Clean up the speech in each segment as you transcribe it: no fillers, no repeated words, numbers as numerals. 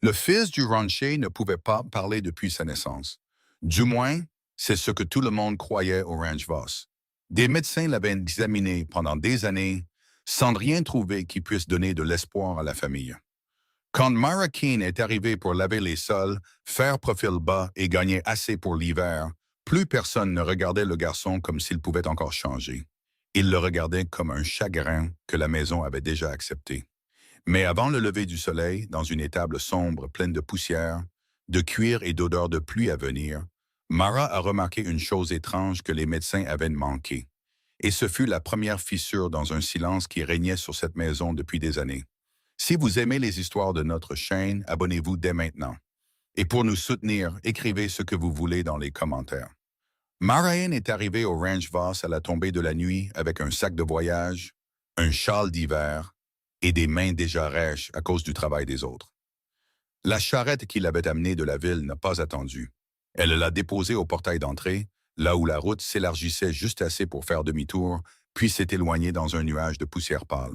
Le fils du rancher ne pouvait pas parler depuis sa naissance. Du moins, c'est ce que tout le monde croyait au Ranch Voss. Des médecins l'avaient examiné pendant des années sans rien trouver qui puisse donner de l'espoir à la famille. Quand Mara Keane est arrivée pour laver les sols, faire profil bas et gagner assez pour l'hiver, plus personne ne regardait le garçon comme s'il pouvait encore changer. Il le regardait comme un chagrin que la maison avait déjà accepté. Mais avant le lever du soleil, dans une étable sombre pleine de poussière, de cuir et d'odeur de pluie à venir, Mara a remarqué une chose étrange que les médecins avaient manquée. Et ce fut la première fissure dans un silence qui régnait sur cette maison depuis des années. Si vous aimez les histoires de notre chaîne, abonnez-vous dès maintenant. Et pour nous soutenir, écrivez ce que vous voulez dans les commentaires. Marianne est arrivée au Ranch Voss à la tombée de la nuit avec un sac de voyage, un châle d'hiver et des mains déjà rêches à cause du travail des autres. La charrette qui l'avait amenée de la ville n'a pas attendu. Elle l'a déposée au portail d'entrée, là où la route s'élargissait juste assez pour faire demi-tour, puis s'est éloignée dans un nuage de poussière pâle.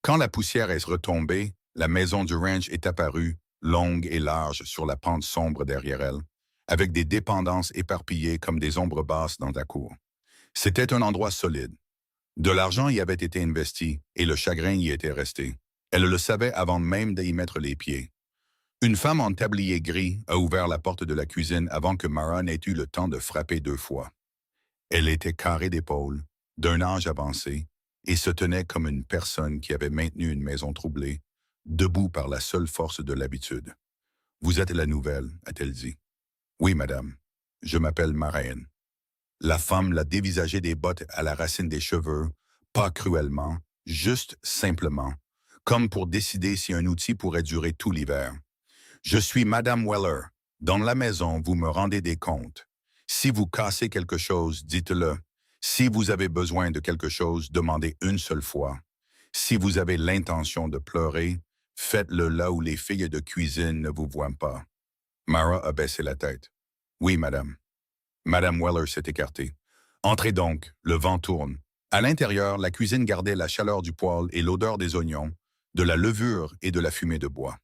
Quand la poussière est retombée, la maison du ranch est apparue, longue et large sur la pente sombre derrière elle, avec des dépendances éparpillées comme des ombres basses dans la cour. C'était un endroit solide. De l'argent y avait été investi et le chagrin y était resté. Elle le savait avant même d'y mettre les pieds. Une femme en tablier gris a ouvert la porte de la cuisine avant que Mara n'ait eu le temps de frapper 2 fois. Elle était carrée d'épaules, d'un âge avancé, et se tenait comme une personne qui avait maintenu une maison troublée, debout par la seule force de l'habitude. « Vous êtes la nouvelle », a-t-elle dit. « Oui, madame. Je m'appelle Marianne. » La femme l'a dévisagé des bottes à la racine des cheveux, pas cruellement, juste simplement, comme pour décider si un outil pourrait durer tout l'hiver. « Je suis Madame Weller. Dans la maison, vous me rendez des comptes. Si vous cassez quelque chose, dites-le. Si vous avez besoin de quelque chose, demandez une seule fois. Si vous avez l'intention de pleurer, faites-le là où les filles de cuisine ne vous voient pas. » Mara a baissé la tête. « Oui, madame. » Madame Weller s'est écartée. « Entrez donc, le vent tourne. » À l'intérieur, la cuisine gardait la chaleur du poêle et l'odeur des oignons, de la levure et de la fumée de bois.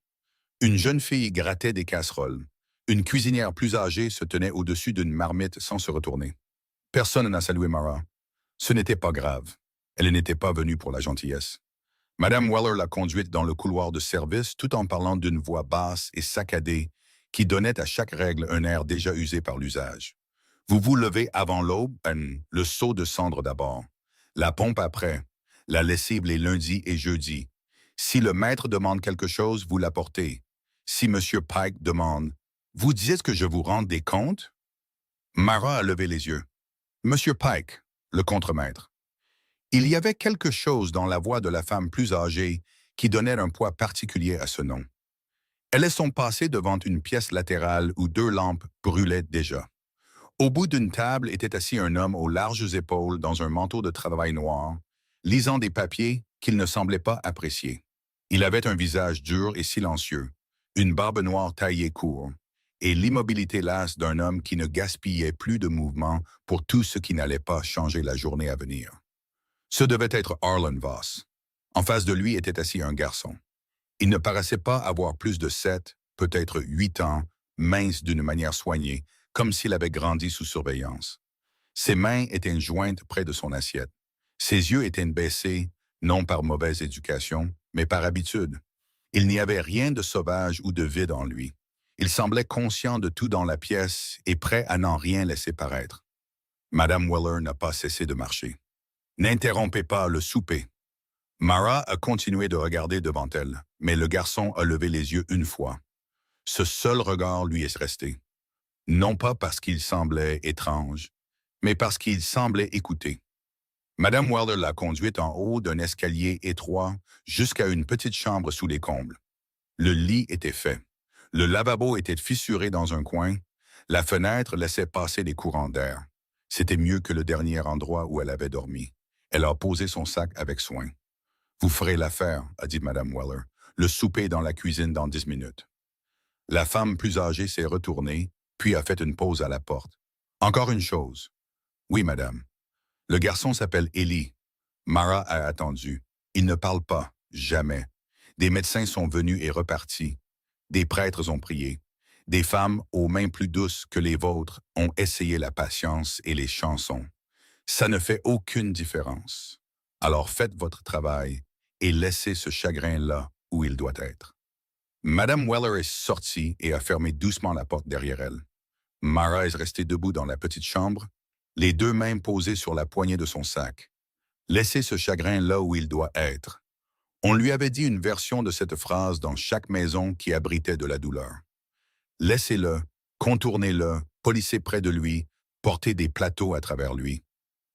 Une jeune fille grattait des casseroles. Une cuisinière plus âgée se tenait au-dessus d'une marmite sans se retourner. Personne n'a salué Mara. Ce n'était pas grave. Elle n'était pas venue pour la gentillesse. Madame Weller l'a conduite dans le couloir de service tout en parlant d'une voix basse et saccadée qui donnait à chaque règle un air déjà usé par l'usage. Vous vous levez avant l'aube, le seau de cendre d'abord, la pompe après, la lessive les lundis et jeudis. Si le maître demande quelque chose, vous l'apportez. Si Monsieur Pike demande « Vous dites que je vous rende des comptes ?» Mara a levé les yeux. « Monsieur Pike, le contremaître. » Il y avait quelque chose dans la voix de la femme plus âgée qui donnait un poids particulier à ce nom. Elles sont passées devant une pièce latérale où 2 lampes brûlaient déjà. Au bout d'une table était assis un homme aux larges épaules dans un manteau de travail noir, lisant des papiers qu'il ne semblait pas apprécier. Il avait un visage dur et silencieux, une barbe noire taillée court, et l'immobilité lasse d'un homme qui ne gaspillait plus de mouvement pour tout ce qui n'allait pas changer la journée à venir. Ce devait être Arlen Voss. En face de lui était assis un garçon. Il ne paraissait pas avoir plus de 7, peut-être 8 ans, mince d'une manière soignée, comme s'il avait grandi sous surveillance. Ses mains étaient jointes près de son assiette. Ses yeux étaient baissés, non par mauvaise éducation, mais par habitude. Il n'y avait rien de sauvage ou de vide en lui. Il semblait conscient de tout dans la pièce et prêt à n'en rien laisser paraître. Madame Weller n'a pas cessé de marcher. « N'interrompez pas le souper. » Mara a continué de regarder devant elle, mais le garçon a levé les yeux une fois. Ce seul regard lui est resté. Non pas parce qu'il semblait étrange, mais parce qu'il semblait écouter. Madame Weller l'a conduite en haut d'un escalier étroit jusqu'à une petite chambre sous les combles. Le lit était fait. Le lavabo était fissuré dans un coin. La fenêtre laissait passer les courants d'air. C'était mieux que le dernier endroit où elle avait dormi. Elle a posé son sac avec soin. « Vous ferez l'affaire », a dit Madame Weller. « Le souper est dans la cuisine dans 10 minutes. » La femme plus âgée s'est retournée, puis a fait une pause à la porte. « Encore une chose. »« Oui, madame. » Le garçon s'appelle Eli. Mara a attendu. Il ne parle pas, jamais. Des médecins sont venus et repartis. Des prêtres ont prié. Des femmes aux mains plus douces que les vôtres ont essayé la patience et les chansons. Ça ne fait aucune différence. Alors faites votre travail et laissez ce chagrin là où il doit être. Madame Weller est sortie et a fermé doucement la porte derrière elle. Mara est restée debout dans la petite chambre, les deux mains posées sur la poignée de son sac. Laissez ce chagrin là où il doit être. On lui avait dit une version de cette phrase dans chaque maison qui abritait de la douleur. Laissez-le, contournez-le, polissez près de lui, portez des plateaux à travers lui,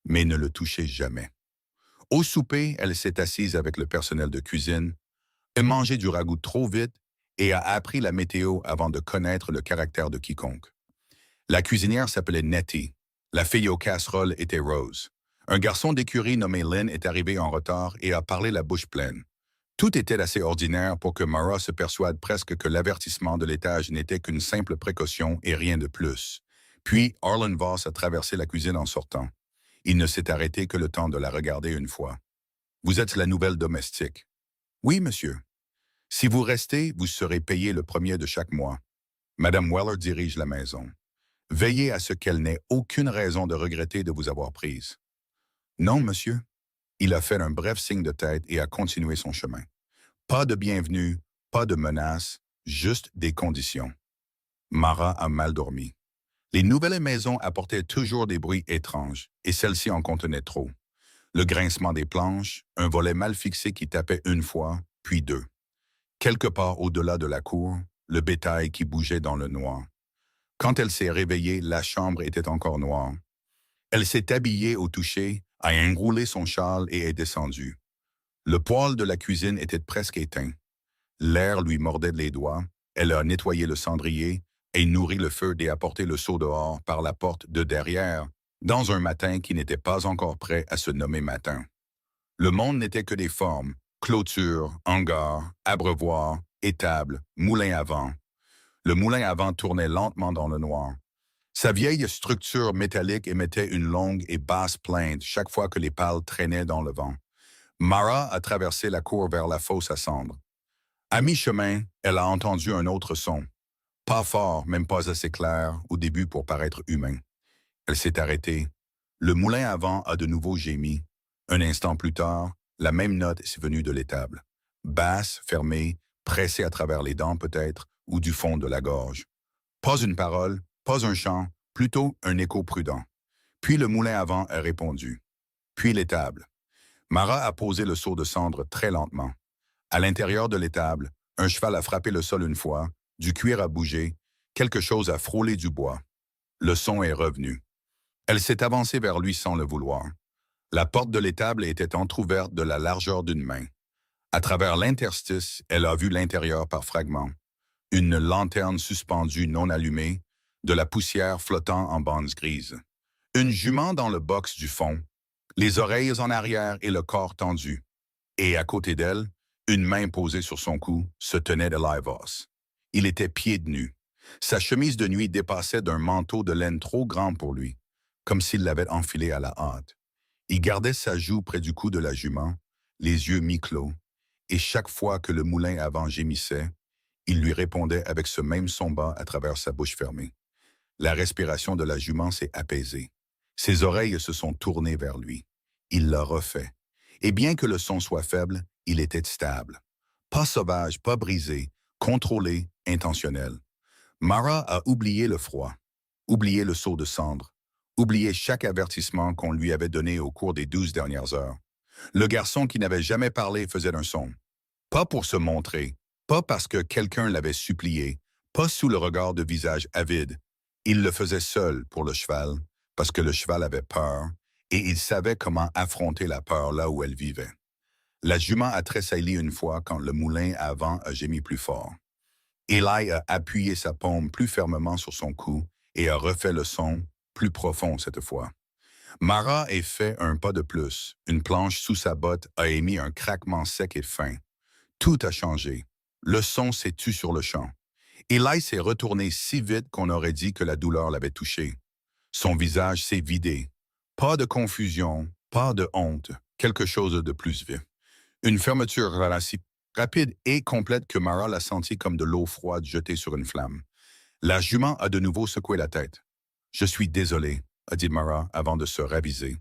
mais ne le touchez jamais. Au souper, elle s'est assise avec le personnel de cuisine, a mangé du ragoût trop vite et a appris la météo avant de connaître le caractère de quiconque. La cuisinière s'appelait Nettie. La fille aux casseroles était Rose. Un garçon d'écurie nommé Lynn est arrivé en retard et a parlé la bouche pleine. Tout était assez ordinaire pour que Mara se persuade presque que l'avertissement de l'étage n'était qu'une simple précaution et rien de plus. Puis, Arlen Voss a traversé la cuisine en sortant. Il ne s'est arrêté que le temps de la regarder une fois. « Vous êtes la nouvelle domestique. »« Oui, monsieur. Si vous restez, vous serez payé le premier de chaque mois. » Madame Weller dirige la maison. Veillez à ce qu'elle n'ait aucune raison de regretter de vous avoir prise. « Non, monsieur. » Il a fait un bref signe de tête et a continué son chemin. Pas de bienvenue, pas de menace, juste des conditions. Mara a mal dormi. Les nouvelles maisons apportaient toujours des bruits étranges, et celle-ci en contenait trop. Le grincement des planches, un volet mal fixé qui tapait une fois, puis deux. Quelque part au-delà de la cour, le bétail qui bougeait dans le noir. Quand elle s'est réveillée, la chambre était encore noire. Elle s'est habillée au toucher, a enroulé son châle et est descendue. Le poêle de la cuisine était presque éteint. L'air lui mordait les doigts. Elle a nettoyé le cendrier et nourri le feu et apporté le seau dehors par la porte de derrière, dans un matin qui n'était pas encore prêt à se nommer matin. Le monde n'était que des formes, clôtures, hangars, abreuvoirs, étables, moulins à vent. Le moulin à vent tournait lentement dans le noir. Sa vieille structure métallique émettait une longue et basse plainte chaque fois que les pales traînaient dans le vent. Mara a traversé la cour vers la fosse à cendres. À mi-chemin, elle a entendu un autre son. Pas fort, même pas assez clair, au début pour paraître humain. Elle s'est arrêtée. Le moulin à vent a de nouveau gémi. Un instant plus tard, la même note est venue de l'étable. Basse, fermée, pressée à travers les dents peut-être, ou du fond de la gorge. Pas une parole, pas un chant, plutôt un écho prudent. Puis le moulin à vent a répondu. Puis l'étable. Mara a posé le seau de cendre très lentement. À l'intérieur de l'étable, un cheval a frappé le sol une fois, du cuir a bougé, quelque chose a frôlé du bois. Le son est revenu. Elle s'est avancée vers lui sans le vouloir. La porte de l'étable était entr'ouverte de la largeur d'une main. À travers l'interstice, elle a vu l'intérieur par fragments. Une lanterne suspendue non allumée, de la poussière flottant en bandes grises. Une jument dans le box du fond, les oreilles en arrière et le corps tendu. Et à côté d'elle, une main posée sur son cou, se tenait de Voss. Il était pieds nus. Sa chemise de nuit dépassait d'un manteau de laine trop grand pour lui, comme s'il l'avait enfilé à la hâte. Il gardait sa joue près du cou de la jument, les yeux mi-clos, et chaque fois que le moulin à vent gémissait, il lui répondait avec ce même son bas à travers sa bouche fermée. La respiration de la jument s'est apaisée. Ses oreilles se sont tournées vers lui. Il l'a refait. Et bien que le son soit faible, il était stable. Pas sauvage, pas brisé, contrôlé, intentionnel. Mara a oublié le froid, oublié le seau de cendre, oublié chaque avertissement qu'on lui avait donné au cours des 12 dernières heures. Le garçon qui n'avait jamais parlé faisait un son. Pas pour se montrer, pas parce que quelqu'un l'avait supplié, pas sous le regard de visage avide. Il le faisait seul pour le cheval, parce que le cheval avait peur, et il savait comment affronter la peur là où elle vivait. La jument a tressailli une fois quand le moulin à vent a gémi plus fort. Eli a appuyé sa paume plus fermement sur son cou et a refait le son, plus profond cette fois. Mara a fait un pas de plus. Une planche sous sa botte a émis un craquement sec et fin. Tout a changé. Le son s'est tu sur le champ. Eli s'est retourné si vite qu'on aurait dit que la douleur l'avait touché. Son visage s'est vidé. Pas de confusion, pas de honte, quelque chose de plus vif. Une fermeture relative rapide et complète que Mara la sentit comme de l'eau froide jetée sur une flamme. La jument a de nouveau secoué la tête. « Je suis désolé, » a dit Mara avant de se raviser.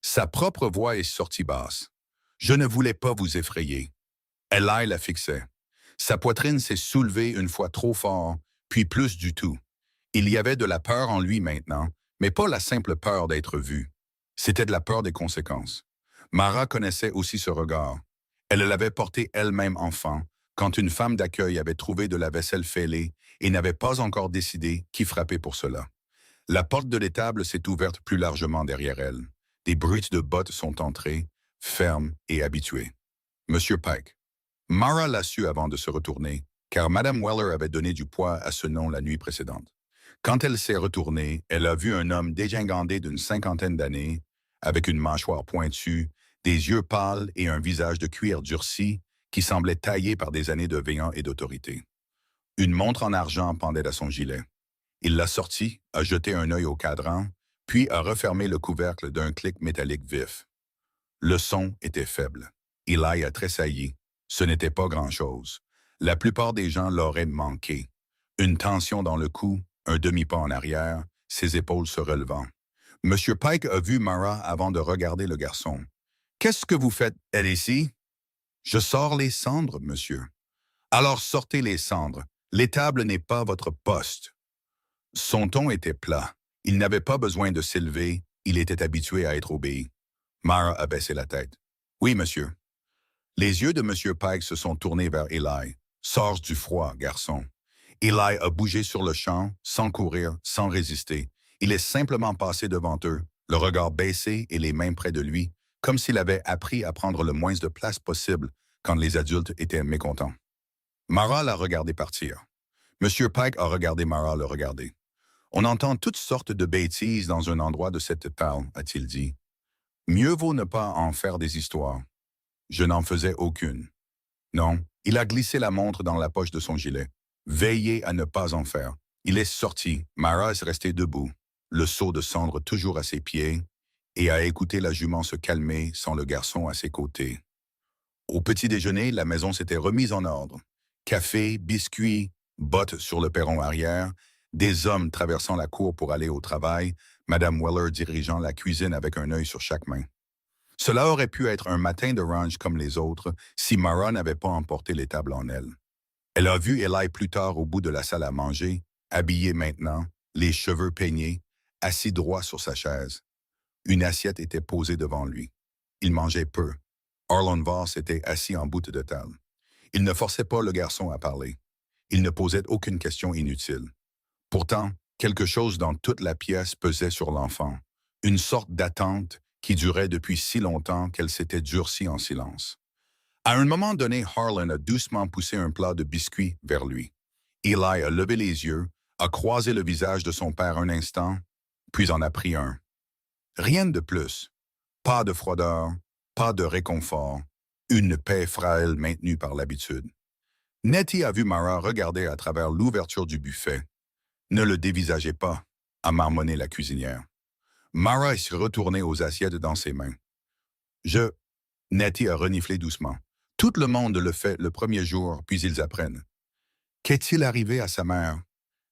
Sa propre voix est sortie basse. « Je ne voulais pas vous effrayer. » Eli la fixait. Sa poitrine s'est soulevée une fois trop fort, puis plus du tout. Il y avait de la peur en lui maintenant, mais pas la simple peur d'être vu. C'était de la peur des conséquences. Mara connaissait aussi ce regard. Elle l'avait porté elle-même enfant, quand une femme d'accueil avait trouvé de la vaisselle fêlée et n'avait pas encore décidé qui frappait pour cela. La porte de l'étable s'est ouverte plus largement derrière elle. Des bruits de bottes sont entrés, fermes et habitués. Monsieur Pike. Mara l'a su avant de se retourner, car Madame Weller avait donné du poids à ce nom la nuit précédente. Quand elle s'est retournée, elle a vu un homme dégingandé d'une cinquantaine d'années, avec une mâchoire pointue, des yeux pâles et un visage de cuir durci qui semblait taillé par des années de véant et d'autorité. Une montre en argent pendait à son gilet. Il l'a sortie, a jeté un œil au cadran, puis a refermé le couvercle d'un clic métallique vif. Le son était faible. Eli a tressailli. Ce n'était pas grand-chose. La plupart des gens l'auraient manqué. Une tension dans le cou, un demi-pas en arrière, ses épaules se relevant. Monsieur Pike a vu Mara avant de regarder le garçon. « Qu'est-ce que vous faites, elle ici? »« Je sors les cendres, monsieur. »« Alors sortez les cendres. L'étable n'est pas votre poste. » Son ton était plat. Il n'avait pas besoin de s'élever, il était habitué à être obéi. Mara a baissé la tête. « Oui, monsieur. » Les yeux de monsieur Pike se sont tournés vers Eli. « Sors du froid, garçon. » Eli a bougé sur le champ, sans courir, sans résister. Il est simplement passé devant eux, le regard baissé et les mains près de lui, comme s'il avait appris à prendre le moins de place possible quand les adultes étaient mécontents. Mara l'a regardé partir. Monsieur Pike a regardé Mara le regarder. « On entend toutes sortes de bêtises dans un endroit de cette taille, a-t-il dit. Mieux vaut ne pas en faire des histoires. Je n'en faisais aucune. Non, il a glissé la montre dans la poche de son gilet. Veillez à ne pas en faire. Il est sorti. Mara est restée debout, le seau de cendre toujours à ses pieds, et a écouté la jument se calmer sans le garçon à ses côtés. Au petit déjeuner, la maison s'était remise en ordre. Café, biscuits, bottes sur le perron arrière, des hommes traversant la cour pour aller au travail, Madame Weller dirigeant la cuisine avec un œil sur chaque main. Cela aurait pu être un matin de ranch comme les autres si Mara n'avait pas emporté l'étable en elle. Elle a vu Eli plus tard au bout de la salle à manger, habillé maintenant, les cheveux peignés, assis droit sur sa chaise. Une assiette était posée devant lui. Il mangeait peu. Arlen Voss était assis en bout de table. Il ne forçait pas le garçon à parler. Il ne posait aucune question inutile. Pourtant, quelque chose dans toute la pièce pesait sur l'enfant, une sorte d'attente qui durait depuis si longtemps qu'elle s'était durcie en silence. À un moment donné, Harlan a doucement poussé un plat de biscuits vers lui. Eli a levé les yeux, a croisé le visage de son père un instant, puis en a pris un. Rien de plus. Pas de froideur, pas de réconfort, une paix frêle maintenue par l'habitude. Nettie a vu Mara regarder à travers l'ouverture du buffet. « Ne le dévisagez pas », a marmonné la cuisinière. Mara s'est retournée aux assiettes dans ses mains. « Nettie a reniflé doucement. « Tout le monde le fait le premier jour, puis ils apprennent. »« Qu'est-il arrivé à sa mère? »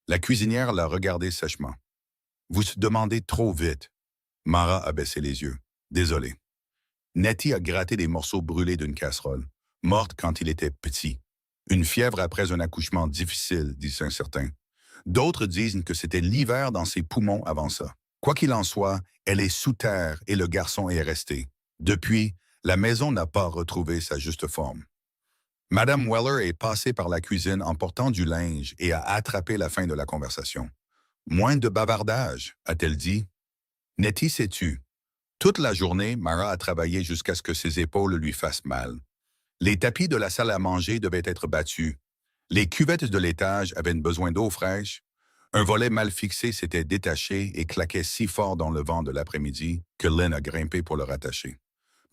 La cuisinière l'a regardé sèchement. « Vous se demandez trop vite. » Mara a baissé les yeux. « Désolé. » Nettie a gratté des morceaux brûlés d'une casserole, morte quand il était petit. Une fièvre après un accouchement difficile, disent certains. D'autres disent que c'était l'hiver dans ses poumons avant ça. Quoi qu'il en soit, elle est sous terre et le garçon est resté. Depuis, la maison n'a pas retrouvé sa juste forme. Madame Weller est passée par la cuisine en portant du linge et a attrapé la fin de la conversation. « Moins de bavardage », a-t-elle dit. Nettie s'est tue. Toute la journée, Mara a travaillé jusqu'à ce que ses épaules lui fassent mal. Les tapis de la salle à manger devaient être battus. Les cuvettes de l'étage avaient besoin d'eau fraîche. Un volet mal fixé s'était détaché et claquait si fort dans le vent de l'après-midi que Lynn a grimpé pour le rattacher.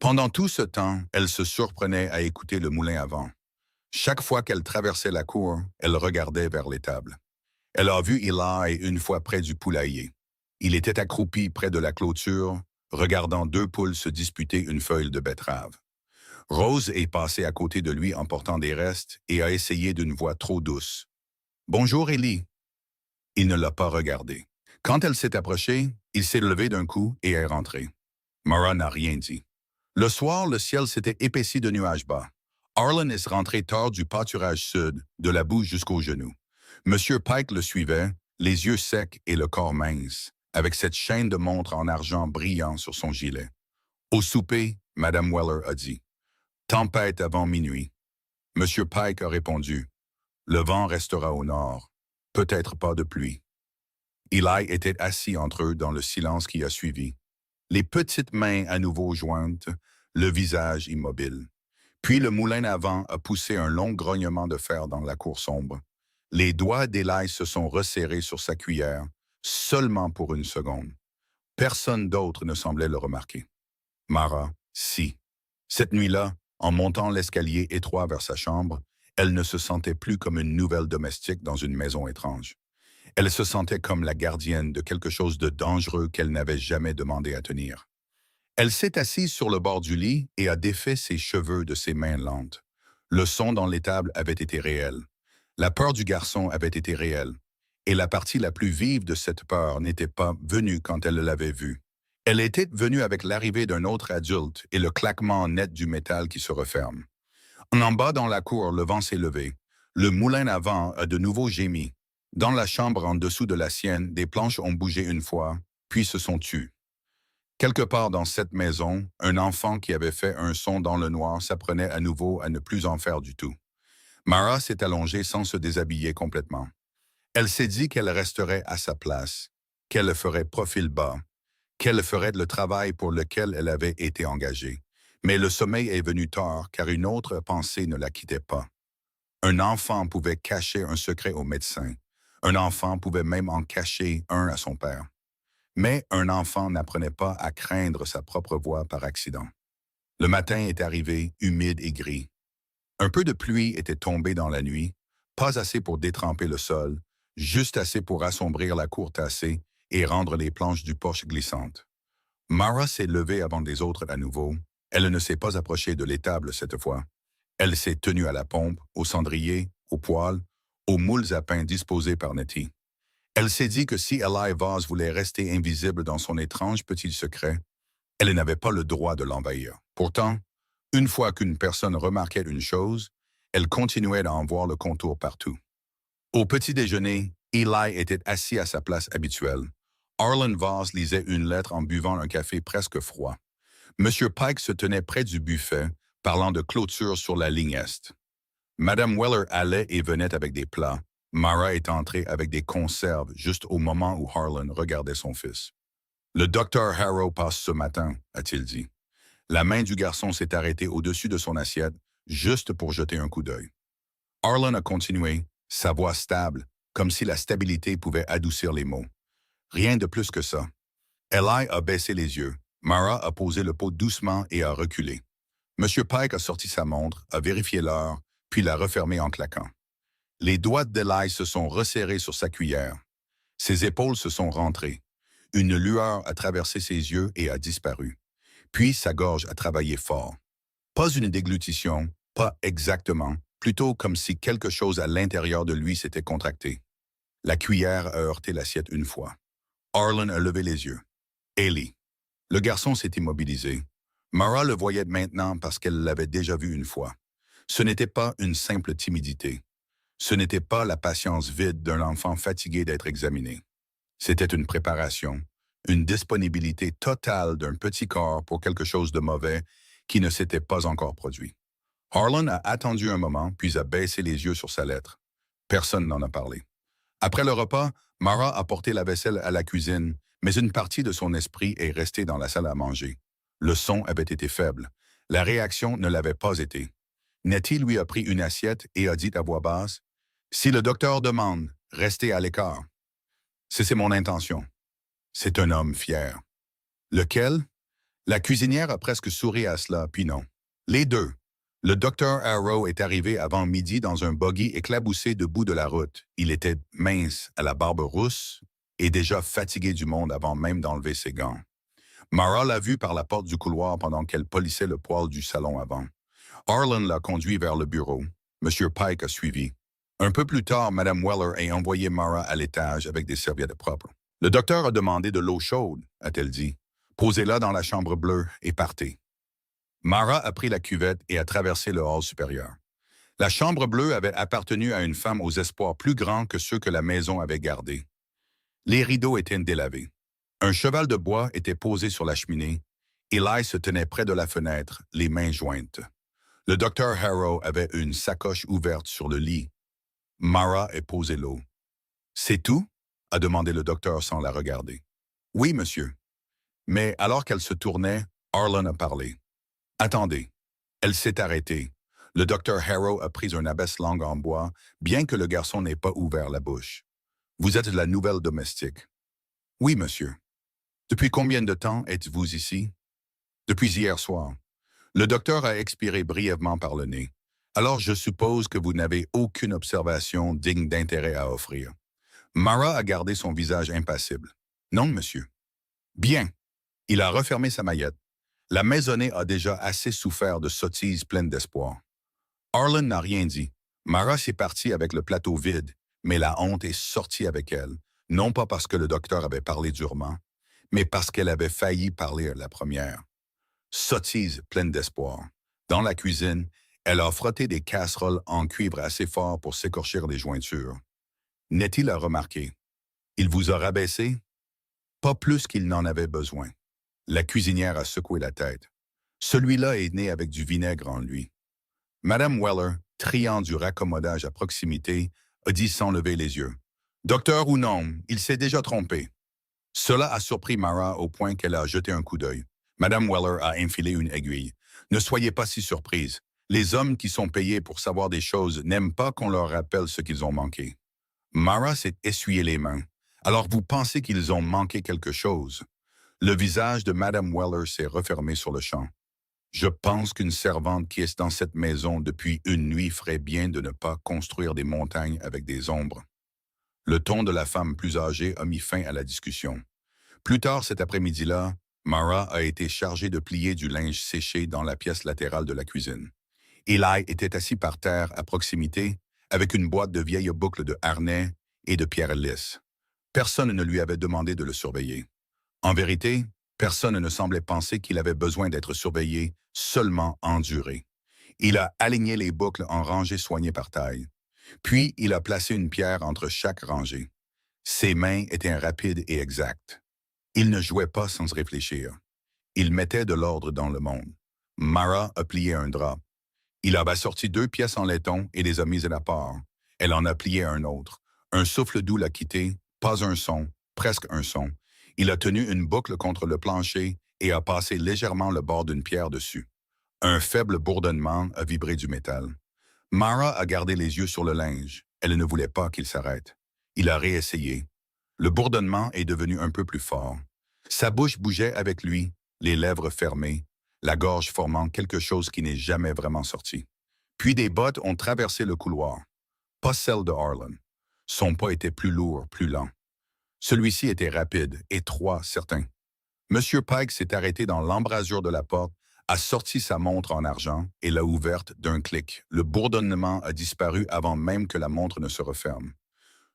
Pendant tout ce temps, elle se surprenait à écouter le moulin à vent. Chaque fois qu'elle traversait la cour, elle regardait vers l'étable. Elle a vu Eli une fois près du poulailler. Il était accroupi près de la clôture, regardant deux poules se disputer une feuille de betterave. Rose est passée à côté de lui en portant des restes et a essayé d'une voix trop douce. « Bonjour, Ellie. » Il ne l'a pas regardée. Quand elle s'est approchée, il s'est levé d'un coup et est rentré. Mara n'a rien dit. Le soir, le ciel s'était épaissi de nuages bas. Harlan est rentré tard du pâturage sud, de la boue jusqu'aux genoux. Monsieur Pike le suivait, les yeux secs et le corps mince, avec cette chaîne de montre en argent brillant sur son gilet. Au souper, Madame Weller a dit « Tempête avant minuit ». Monsieur Pike a répondu « Le vent restera au nord, peut-être pas de pluie ». Eli était assis entre eux dans le silence qui a suivi. Les petites mains à nouveau jointes, le visage immobile. Puis le moulin à vent a poussé un long grognement de fer dans la cour sombre. Les doigts d'Eli se sont resserrés sur sa cuillère, seulement pour une seconde. Personne d'autre ne semblait le remarquer. Mara, si. Cette nuit-là, en montant l'escalier étroit vers sa chambre, elle ne se sentait plus comme une nouvelle domestique dans une maison étrange. Elle se sentait comme la gardienne de quelque chose de dangereux qu'elle n'avait jamais demandé à tenir. Elle s'est assise sur le bord du lit et a défait ses cheveux de ses mains lentes. Le son dans l'étable avait été réel. La peur du garçon avait été réelle. Et la partie la plus vive de cette peur n'était pas venue quand elle l'avait vu. Elle était venue avec l'arrivée d'un autre adulte et le claquement net du métal qui se referme. En bas dans la cour, le vent s'est levé. Le moulin à vent a de nouveau gémi. Dans la chambre en dessous de la sienne, des planches ont bougé une fois, puis se sont tues. Quelque part dans cette maison, un enfant qui avait fait un son dans le noir s'apprenait à nouveau à ne plus en faire du tout. Mara s'est allongée sans se déshabiller complètement. Elle s'est dit qu'elle resterait à sa place, qu'elle ferait profil bas, qu'elle ferait le travail pour lequel elle avait été engagée. Mais le sommeil est venu tard car une autre pensée ne la quittait pas. Un enfant pouvait cacher un secret au médecin. Un enfant pouvait même en cacher un à son père. Mais un enfant n'apprenait pas à craindre sa propre voix par accident. Le matin est arrivé, humide et gris. Un peu de pluie était tombée dans la nuit, pas assez pour détremper le sol, juste assez pour assombrir la cour tassée et rendre les planches du porche glissantes. Mara s'est levée avant des autres à nouveau. Elle ne s'est pas approchée de l'étable cette fois. Elle s'est tenue à la pompe, au cendrier, au poêle, aux moules à pain disposés par Nettie. Elle s'est dit que si Eli Vaz voulait rester invisible dans son étrange petit secret, elle n'avait pas le droit de l'envahir. Pourtant, une fois qu'une personne remarquait une chose, elle continuait d'en voir le contour partout. Au petit déjeuner, Eli était assis à sa place habituelle. Harlan Vaz lisait une lettre en buvant un café presque froid. Monsieur Pike se tenait près du buffet, parlant de clôture sur la ligne Est. Madame Weller allait et venait avec des plats. Mara est entrée avec des conserves juste au moment où Harlan regardait son fils. « Le docteur Harrow passe ce matin », a-t-il dit. La main du garçon s'est arrêtée au-dessus de son assiette, juste pour jeter un coup d'œil. Harlan a continué, sa voix stable, comme si la stabilité pouvait adoucir les mots. Rien de plus que ça. Eli a baissé les yeux. Mara a posé le pot doucement et a reculé. Monsieur Pike a sorti sa montre, a vérifié l'heure, puis l'a refermée en claquant. Les doigts d'Eli se sont resserrés sur sa cuillère. Ses épaules se sont rentrées. Une lueur a traversé ses yeux et a disparu. Puis sa gorge a travaillé fort. Pas une déglutition, pas exactement, plutôt comme si quelque chose à l'intérieur de lui s'était contracté. La cuillère a heurté l'assiette une fois. Harlan a levé les yeux. Ellie. Le garçon s'est immobilisé. Mara le voyait maintenant parce qu'elle l'avait déjà vu une fois. Ce n'était pas une simple timidité. Ce n'était pas la patience vide d'un enfant fatigué d'être examiné. C'était une préparation, une disponibilité totale d'un petit corps pour quelque chose de mauvais qui ne s'était pas encore produit. Harlan a attendu un moment, puis a baissé les yeux sur sa lettre. Personne n'en a parlé. Après le repas, Mara a porté la vaisselle à la cuisine, mais une partie de son esprit est restée dans la salle à manger. Le son avait été faible. La réaction ne l'avait pas été. Nettie lui a pris une assiette et a dit à voix basse « Si le docteur demande, restez à l'écart. » C'est mon intention. C'est un homme fier. Lequel? La cuisinière a presque souri à cela, puis non. Les deux. Le docteur Harrow est arrivé avant midi dans un buggy éclaboussé debout de la route. Il était mince, à la barbe rousse, et déjà fatigué du monde avant même d'enlever ses gants. Mara l'a vu par la porte du couloir pendant qu'elle polissait le poêle du salon avant. Arlen l'a conduit vers le bureau. M. Pike a suivi. Un peu plus tard, Mme Weller a envoyé Mara à l'étage avec des serviettes propres. Le docteur a demandé de l'eau chaude, a-t-elle dit. Posez-la dans la chambre bleue et partez. Mara a pris la cuvette et a traversé le hall supérieur. La chambre bleue avait appartenu à une femme aux espoirs plus grands que ceux que la maison avait gardés. Les rideaux étaient délavés. Un cheval de bois était posé sur la cheminée. Eli se tenait près de la fenêtre, les mains jointes. Le docteur Harrow avait une sacoche ouverte sur le lit. Mara a posé l'eau. « C'est tout? » a demandé le docteur sans la regarder. « Oui, monsieur. » Mais alors qu'elle se tournait, Arlen a parlé. « Attendez. » Elle s'est arrêtée. Le docteur Harrow a pris un abaisse-langue en bois, bien que le garçon n'ait pas ouvert la bouche. « Vous êtes la nouvelle domestique. »« Oui, monsieur. »« Depuis combien de temps êtes-vous ici? »« Depuis hier soir. » Le docteur a expiré brièvement par le nez. « Alors je suppose que vous n'avez aucune observation digne d'intérêt à offrir. » Mara a gardé son visage impassible. « Non, monsieur. »« Bien. » Il a refermé sa maillette. La maisonnée a déjà assez souffert de sottises pleines d'espoir. Arlen n'a rien dit. Mara s'est partie avec le plateau vide, mais la honte est sortie avec elle, non pas parce que le docteur avait parlé durement, mais parce qu'elle avait failli parler à la première. Sottise pleine d'espoir. Dans la cuisine, elle a frotté des casseroles en cuivre assez fort pour s'écorcher les jointures. Nettie l'a remarqué. Il vous a rabaissé? Pas plus qu'il n'en avait besoin. La cuisinière a secoué la tête. Celui-là est né avec du vinaigre en lui. Madame Weller, triant du raccommodage à proximité, a dit sans lever les yeux. « Docteur ou non, il s'est déjà trompé. » Cela a surpris Mara au point qu'elle a jeté un coup d'œil. Madame Weller a infilé une aiguille. « Ne soyez pas si surprise. Les hommes qui sont payés pour savoir des choses n'aiment pas qu'on leur rappelle ce qu'ils ont manqué. » Mara s'est essuyé les mains. « Alors vous pensez qu'ils ont manqué quelque chose? » Le visage de Madame Weller s'est refermé sur le champ. « Je pense qu'une servante qui est dans cette maison depuis une nuit ferait bien de ne pas construire des montagnes avec des ombres. » Le ton de la femme plus âgée a mis fin à la discussion. Plus tard cet après-midi-là, Mara a été chargée de plier du linge séché dans la pièce latérale de la cuisine. Eli était assis par terre à proximité, avec une boîte de vieilles boucles de harnais et de pierres lisses. Personne ne lui avait demandé de le surveiller. En vérité, personne ne semblait penser qu'il avait besoin d'être surveillé, seulement enduré. Il a aligné les boucles en rangées soignées par taille. Puis, il a placé une pierre entre chaque rangée. Ses mains étaient rapides et exactes. Il ne jouait pas sans réfléchir. Il mettait de l'ordre dans le monde. Mara a plié un drap. Il a assorti 2 pièces en laiton et les a mises à la part. Elle en a plié un autre. Un souffle doux l'a quitté, pas un son, presque un son. Il a tenu une boucle contre le plancher et a passé légèrement le bord d'une pierre dessus. Un faible bourdonnement a vibré du métal. Mara a gardé les yeux sur le linge. Elle ne voulait pas qu'il s'arrête. Il a réessayé. Le bourdonnement est devenu un peu plus fort. Sa bouche bougeait avec lui, les lèvres fermées, la gorge formant quelque chose qui n'est jamais vraiment sorti. Puis des bottes ont traversé le couloir. Pas celles de Arlen. Son pas était plus lourd, plus lent. Celui-ci était rapide, étroit, certain. Monsieur Pike s'est arrêté dans l'embrasure de la porte, a sorti sa montre en argent et l'a ouverte d'un clic. Le bourdonnement a disparu avant même que la montre ne se referme.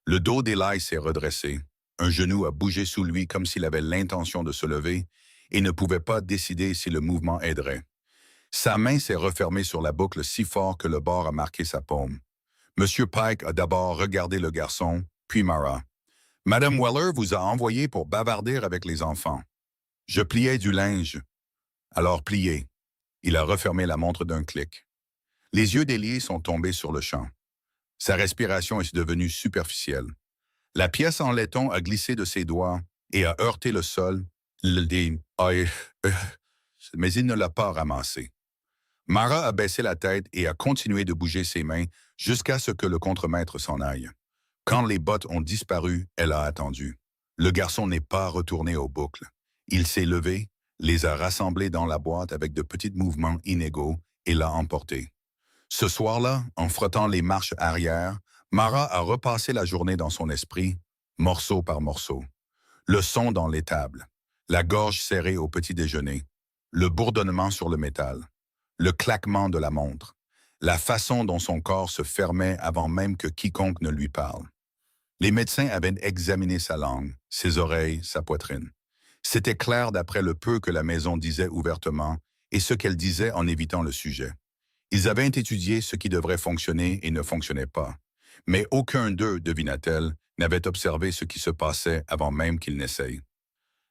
Le dos d'Eli s'est redressé. Un genou a bougé sous lui comme s'il avait l'intention de se lever et ne pouvait pas décider si le mouvement aiderait. Sa main s'est refermée sur la boucle si fort que le bord a marqué sa paume. Monsieur Pike a d'abord regardé le garçon, puis Mara. « Madame Weller vous a envoyé pour bavarder avec les enfants. Je pliais du linge. Alors pliez. » Il a refermé la montre d'un clic. Les yeux d'Élie sont tombés sur le champ. Sa respiration est devenue superficielle. La pièce en laiton a glissé de ses doigts et a heurté le sol, mais il ne l'a pas ramassé. Mara a baissé la tête et a continué de bouger ses mains jusqu'à ce que le contremaître s'en aille. Quand les bottes ont disparu, elle a attendu. Le garçon n'est pas retourné aux boucles. Il s'est levé, les a rassemblés dans la boîte avec de petits mouvements inégaux et l'a emporté. Ce soir-là, en frottant les marches arrière, Mara a repassé la journée dans son esprit, morceau par morceau. Le son dans l'étable, la gorge serrée au petit déjeuner, le bourdonnement sur le métal. le claquement de la montre, la façon dont son corps se fermait avant même que quiconque ne lui parle. Les médecins avaient examiné sa langue, ses oreilles, sa poitrine. C'était clair d'après le peu que la maison disait ouvertement et ce qu'elle disait en évitant le sujet. Ils avaient étudié ce qui devrait fonctionner et ne fonctionnait pas. Mais aucun d'eux, devina-t-elle, n'avait observé ce qui se passait avant même qu'il n'essaye.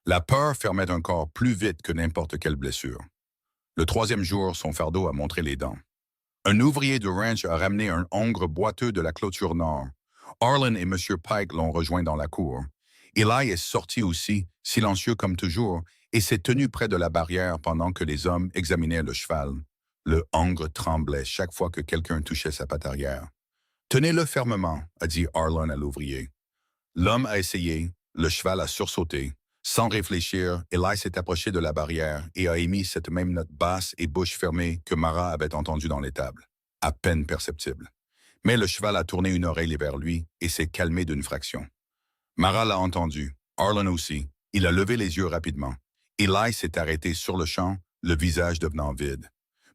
La peur fermait un corps plus vite que n'importe quelle blessure. Le troisième jour, son fardeau a montré les dents. Un ouvrier du ranch a ramené un hongre boiteux de la clôture nord. Arlen et M. Pike l'ont rejoint dans la cour. Eli est sorti aussi, silencieux comme toujours, et s'est tenu près de la barrière pendant que les hommes examinaient le cheval. Le hongre tremblait chaque fois que quelqu'un touchait sa patte arrière. « Tenez-le fermement », a dit Arlen à l'ouvrier. L'homme a essayé, le cheval a sursauté. Sans réfléchir, Eli s'est approché de la barrière et a émis cette même note basse et bouche fermée que Mara avait entendue dans l'étable, à peine perceptible. Mais le cheval a tourné une oreille vers lui et s'est calmé d'une fraction. Mara l'a entendu, Arlen aussi. Il a levé les yeux rapidement. Eli s'est arrêté sur le champ, le visage devenant vide.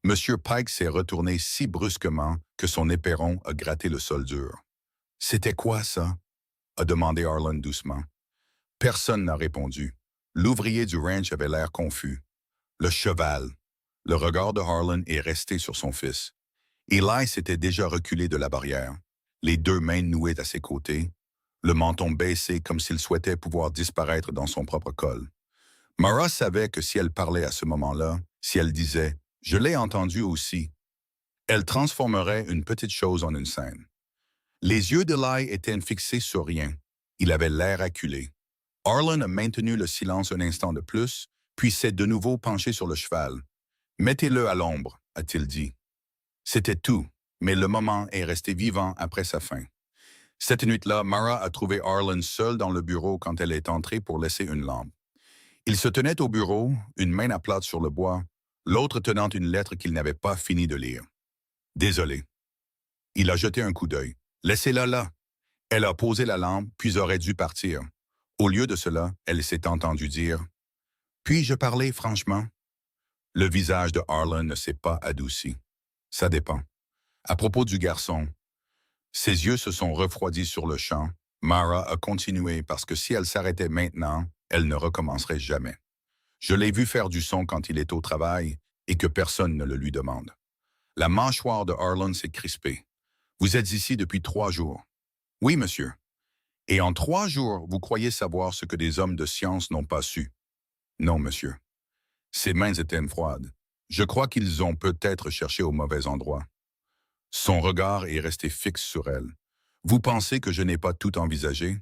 Monsieur Pike s'est retourné si brusquement que son éperon a gratté le sol dur. « C'était quoi, ça ?» a demandé Arlen doucement. Personne n'a répondu. L'ouvrier du ranch avait l'air confus. Le cheval. Le regard de Arlen est resté sur son fils. Eli s'était déjà reculé de la barrière, les deux mains nouées à ses côtés, le menton baissé comme s'il souhaitait pouvoir disparaître dans son propre col. Mara savait que si elle parlait à ce moment-là, si elle disait « Je l'ai entendu aussi », elle transformerait une petite chose en une scène. Les yeux d'Eli étaient fixés sur rien. Il avait l'air acculé. Arlen a maintenu le silence un instant de plus, puis s'est de nouveau penché sur le cheval. « Mettez-le à l'ombre », a-t-il dit. C'était tout, mais le moment est resté vivant après sa fin. Cette nuit-là, Mara a trouvé Arlen seul dans le bureau quand elle est entrée pour laisser une lampe. Il se tenait au bureau, une main à plat sur le bois, l'autre tenant une lettre qu'il n'avait pas fini de lire. « Désolé. » Il a jeté un coup d'œil. « Laissez-la là. » Elle a posé la lampe, puis aurait dû partir. Au lieu de cela, elle s'est entendue dire « Puis-je parler franchement? » Le visage de Arlen ne s'est pas adouci. Ça dépend. À propos du garçon, ses yeux se sont refroidis sur le champ. Mara a continué parce que si elle s'arrêtait maintenant, elle ne recommencerait jamais. Je l'ai vu faire du son quand il est au travail et que personne ne le lui demande. La mâchoire de Arlen s'est crispée. Vous êtes ici depuis 3 jours. Oui, monsieur. Et en 3 jours, vous croyez savoir ce que des hommes de science n'ont pas su. Non, monsieur. Ses mains étaient froides. Je crois qu'ils ont peut-être cherché au mauvais endroit. Son regard est resté fixe sur elle. Vous pensez que je n'ai pas tout envisagé?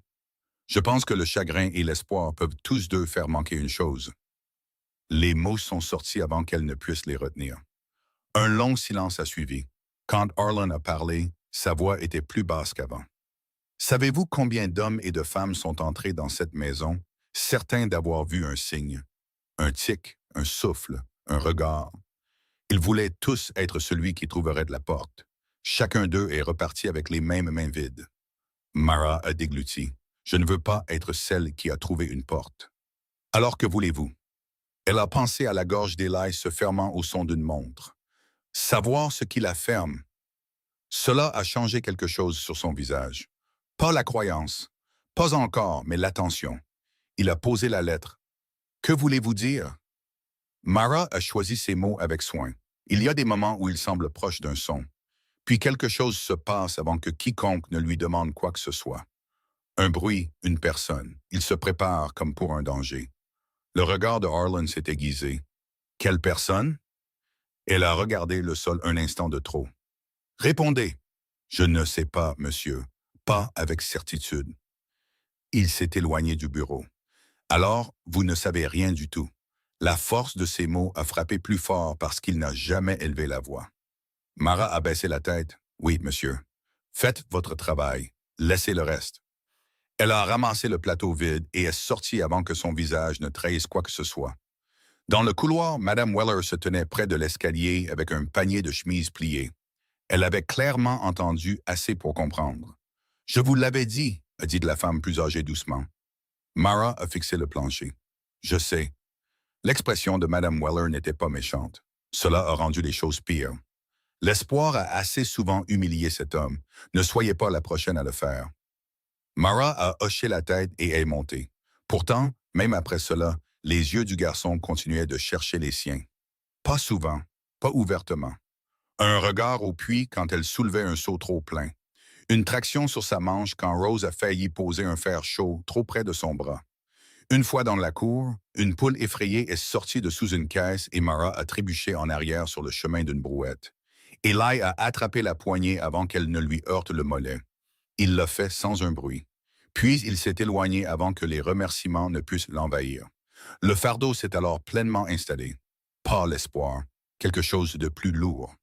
Je pense que le chagrin et l'espoir peuvent tous deux faire manquer une chose. Les mots sont sortis avant qu'elle ne puisse les retenir. Un long silence a suivi. Quand Arlen a parlé, sa voix était plus basse qu'avant. Savez-vous combien d'hommes et de femmes sont entrés dans cette maison, certains d'avoir vu un signe, un tic, un souffle, un regard? Ils voulaient tous être celui qui trouverait de la porte. Chacun d'eux est reparti avec les mêmes mains vides. Mara a dégluti. Je ne veux pas être celle qui a trouvé une porte. Alors que voulez-vous? Elle a pensé à la gorge d'Eli se fermant au son d'une montre. Savoir ce qui la ferme. Cela a changé quelque chose sur son visage. Pas la croyance. Pas encore, mais l'attention. Il a posé la lettre. Que voulez-vous dire? Mara a choisi ses mots avec soin. Il y a des moments où il semble proche d'un son. Puis quelque chose se passe avant que quiconque ne lui demande quoi que ce soit. Un bruit, une personne. Il se prépare comme pour un danger. Le regard de Arlen s'est aiguisé. Quelle personne? Elle a regardé le sol un instant de trop. Répondez. Je ne sais pas, monsieur. Pas avec certitude. Il s'est éloigné du bureau. Alors, vous ne savez rien du tout. La force de ses mots a frappé plus fort parce qu'il n'a jamais élevé la voix. Mara a baissé la tête. Oui, monsieur. Faites votre travail. Laissez le reste. Elle a ramassé le plateau vide et est sortie avant que son visage ne trahisse quoi que ce soit. Dans le couloir, Madame Weller se tenait près de l'escalier avec un panier de chemises pliées. Elle avait clairement entendu assez pour comprendre. « Je vous l'avais dit », a dit la femme plus âgée doucement. Mara a fixé le plancher. « Je sais. » L'expression de Madame Weller n'était pas méchante. Cela a rendu les choses pires. L'espoir a assez souvent humilié cet homme. Ne soyez pas la prochaine à le faire. Mara a hoché la tête et est montée. Pourtant, même après cela, les yeux du garçon continuaient de chercher les siens. Pas souvent, pas ouvertement. Un regard au puits quand elle soulevait un seau trop plein. Une traction sur sa manche quand Rose a failli poser un fer chaud trop près de son bras. Une fois dans la cour, une poule effrayée est sortie de sous une caisse et Mara a trébuché en arrière sur le chemin d'une brouette. Eli a attrapé la poignée avant qu'elle ne lui heurte le mollet. Il l'a fait sans un bruit. Puis il s'est éloigné avant que les remerciements ne puissent l'envahir. Le fardeau s'est alors pleinement installé. Pas l'espoir, quelque chose de plus lourd.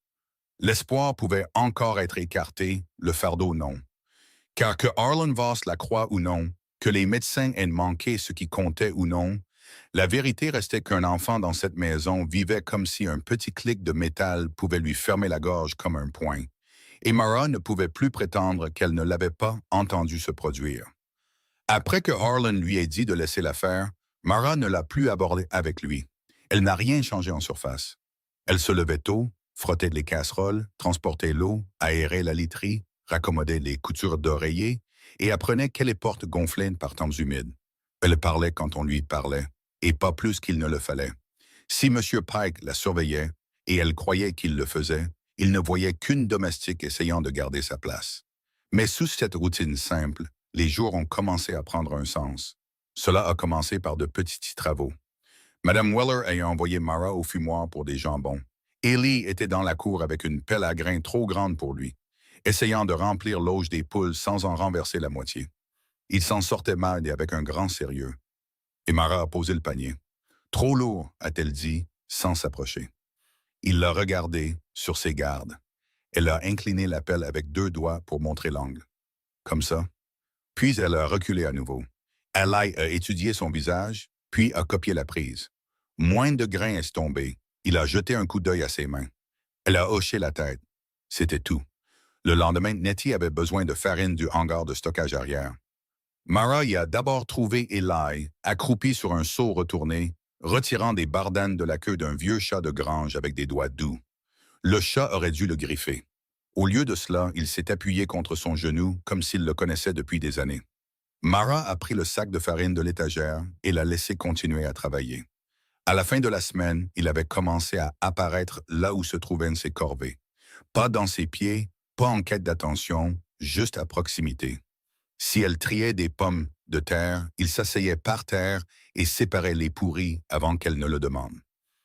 L'espoir pouvait encore être écarté, le fardeau non. Car que Arlen Voss la croie ou non, que les médecins aient manqué ce qui comptait ou non, la vérité restait qu'un enfant dans cette maison vivait comme si un petit clic de métal pouvait lui fermer la gorge comme un poing. Et Mara ne pouvait plus prétendre qu'elle ne l'avait pas entendu se produire. Après que Harlan lui ait dit de laisser l'affaire, Mara ne l'a plus abordé avec lui. Elle n'a rien changé en surface. Elle se levait tôt, frottait les casseroles, transportait l'eau, aérait la literie, raccommodait les coutures d'oreiller et apprenait quelles portes gonflaient par temps humides. Elle parlait quand on lui parlait, et pas plus qu'il ne le fallait. Si M. Pike la surveillait, et elle croyait qu'il le faisait, il ne voyait qu'une domestique essayant de garder sa place. Mais sous cette routine simple, les jours ont commencé à prendre un sens. Cela a commencé par de petits travaux. Madame Weller ayant envoyé Mara au fumoir pour des jambons. Ellie était dans la cour avec une pelle à grains trop grande pour lui, essayant de remplir l'auge des poules sans en renverser la moitié. Il s'en sortait mal et avec un grand sérieux. Et Mara a posé le panier. Trop lourd, a-t-elle dit, sans s'approcher. Il l'a regardée, sur ses gardes. Elle a incliné la pelle avec 2 doigts pour montrer l'angle. Comme ça. Puis elle a reculé à nouveau. Eli a étudié son visage, puis a copié la prise. Moins de grains est tombé. Il a jeté un coup d'œil à ses mains. Elle a hoché la tête. C'était tout. Le lendemain, Nettie avait besoin de farine du hangar de stockage arrière. Mara y a d'abord trouvé Eli, accroupi sur un seau retourné, retirant des bardanes de la queue d'un vieux chat de grange avec des doigts doux. Le chat aurait dû le griffer. Au lieu de cela, il s'est appuyé contre son genou comme s'il le connaissait depuis des années. Mara a pris le sac de farine de l'étagère et l'a laissé continuer à travailler. À la fin de la semaine, il avait commencé à apparaître là où se trouvaient ses corvées. Pas dans ses pieds, pas en quête d'attention, juste à proximité. Si elle triait des pommes de terre, il s'asseyait par terre et séparait les pourries avant qu'elle ne le demande.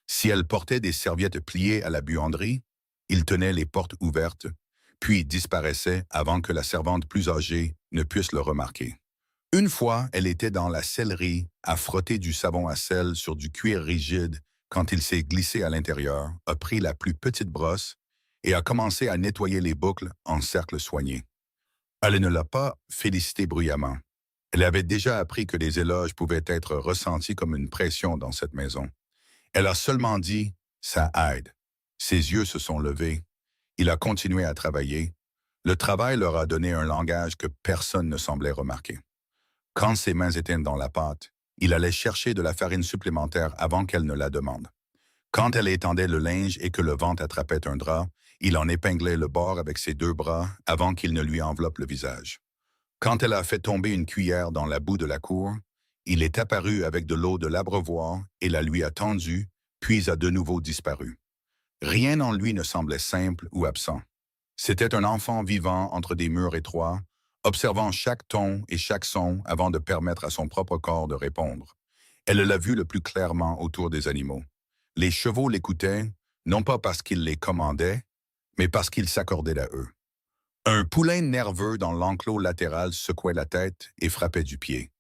Si elle portait des serviettes pliées à la buanderie, il tenait les portes ouvertes, puis disparaissait avant que la servante plus âgée ne puisse le remarquer. Une fois, elle était dans la sellerie à frotter du savon à sel sur du cuir rigide quand il s'est glissé à l'intérieur, a pris la plus petite brosse et a commencé à nettoyer les boucles en cercle soigné. Elle ne l'a pas félicité bruyamment. Elle avait déjà appris que les éloges pouvaient être ressentis comme une pression dans cette maison. Elle a seulement dit « ça aide ». Ses yeux se sont levés. Il a continué à travailler. Le travail leur a donné un langage que personne ne semblait remarquer. Quand ses mains étaient dans la pâte, il allait chercher de la farine supplémentaire avant qu'elle ne la demande. Quand elle étendait le linge et que le vent attrapait un drap, il en épinglait le bord avec ses 2 bras avant qu'il ne lui enveloppe le visage. Quand elle a fait tomber une cuillère dans la boue de la cour, il est apparu avec de l'eau de l'abreuvoir et la lui a tendue, puis a de nouveau disparu. Rien en lui ne semblait simple ou absent. C'était un enfant vivant entre des murs étroits, observant chaque ton et chaque son avant de permettre à son propre corps de répondre. Elle l'a vu le plus clairement autour des animaux. Les chevaux l'écoutaient, non pas parce qu'il les commandait, mais parce qu'il s'accordait à eux. Un poulain nerveux dans l'enclos latéral secouait la tête et frappait du pied.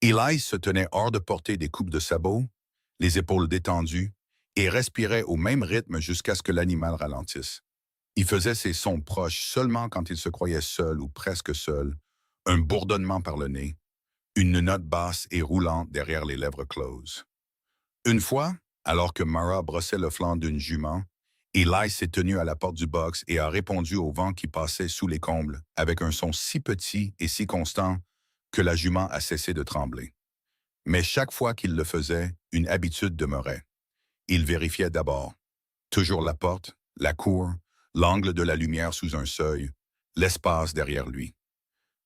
Eli se tenait hors de portée des coupes de sabots, les épaules détendues, et respirait au même rythme jusqu'à ce que l'animal ralentisse. Il faisait ses sons proches seulement quand il se croyait seul ou presque seul, un bourdonnement par le nez, une note basse et roulante derrière les lèvres closes. Une fois, alors que Mara brossait le flanc d'une jument, Eli s'est tenu à la porte du box et a répondu au vent qui passait sous les combles avec un son si petit et si constant que la jument a cessé de trembler. Mais chaque fois qu'il le faisait, une habitude demeurait. Il vérifiait d'abord. Toujours la porte, la cour, l'angle de la lumière sous un seuil, l'espace derrière lui.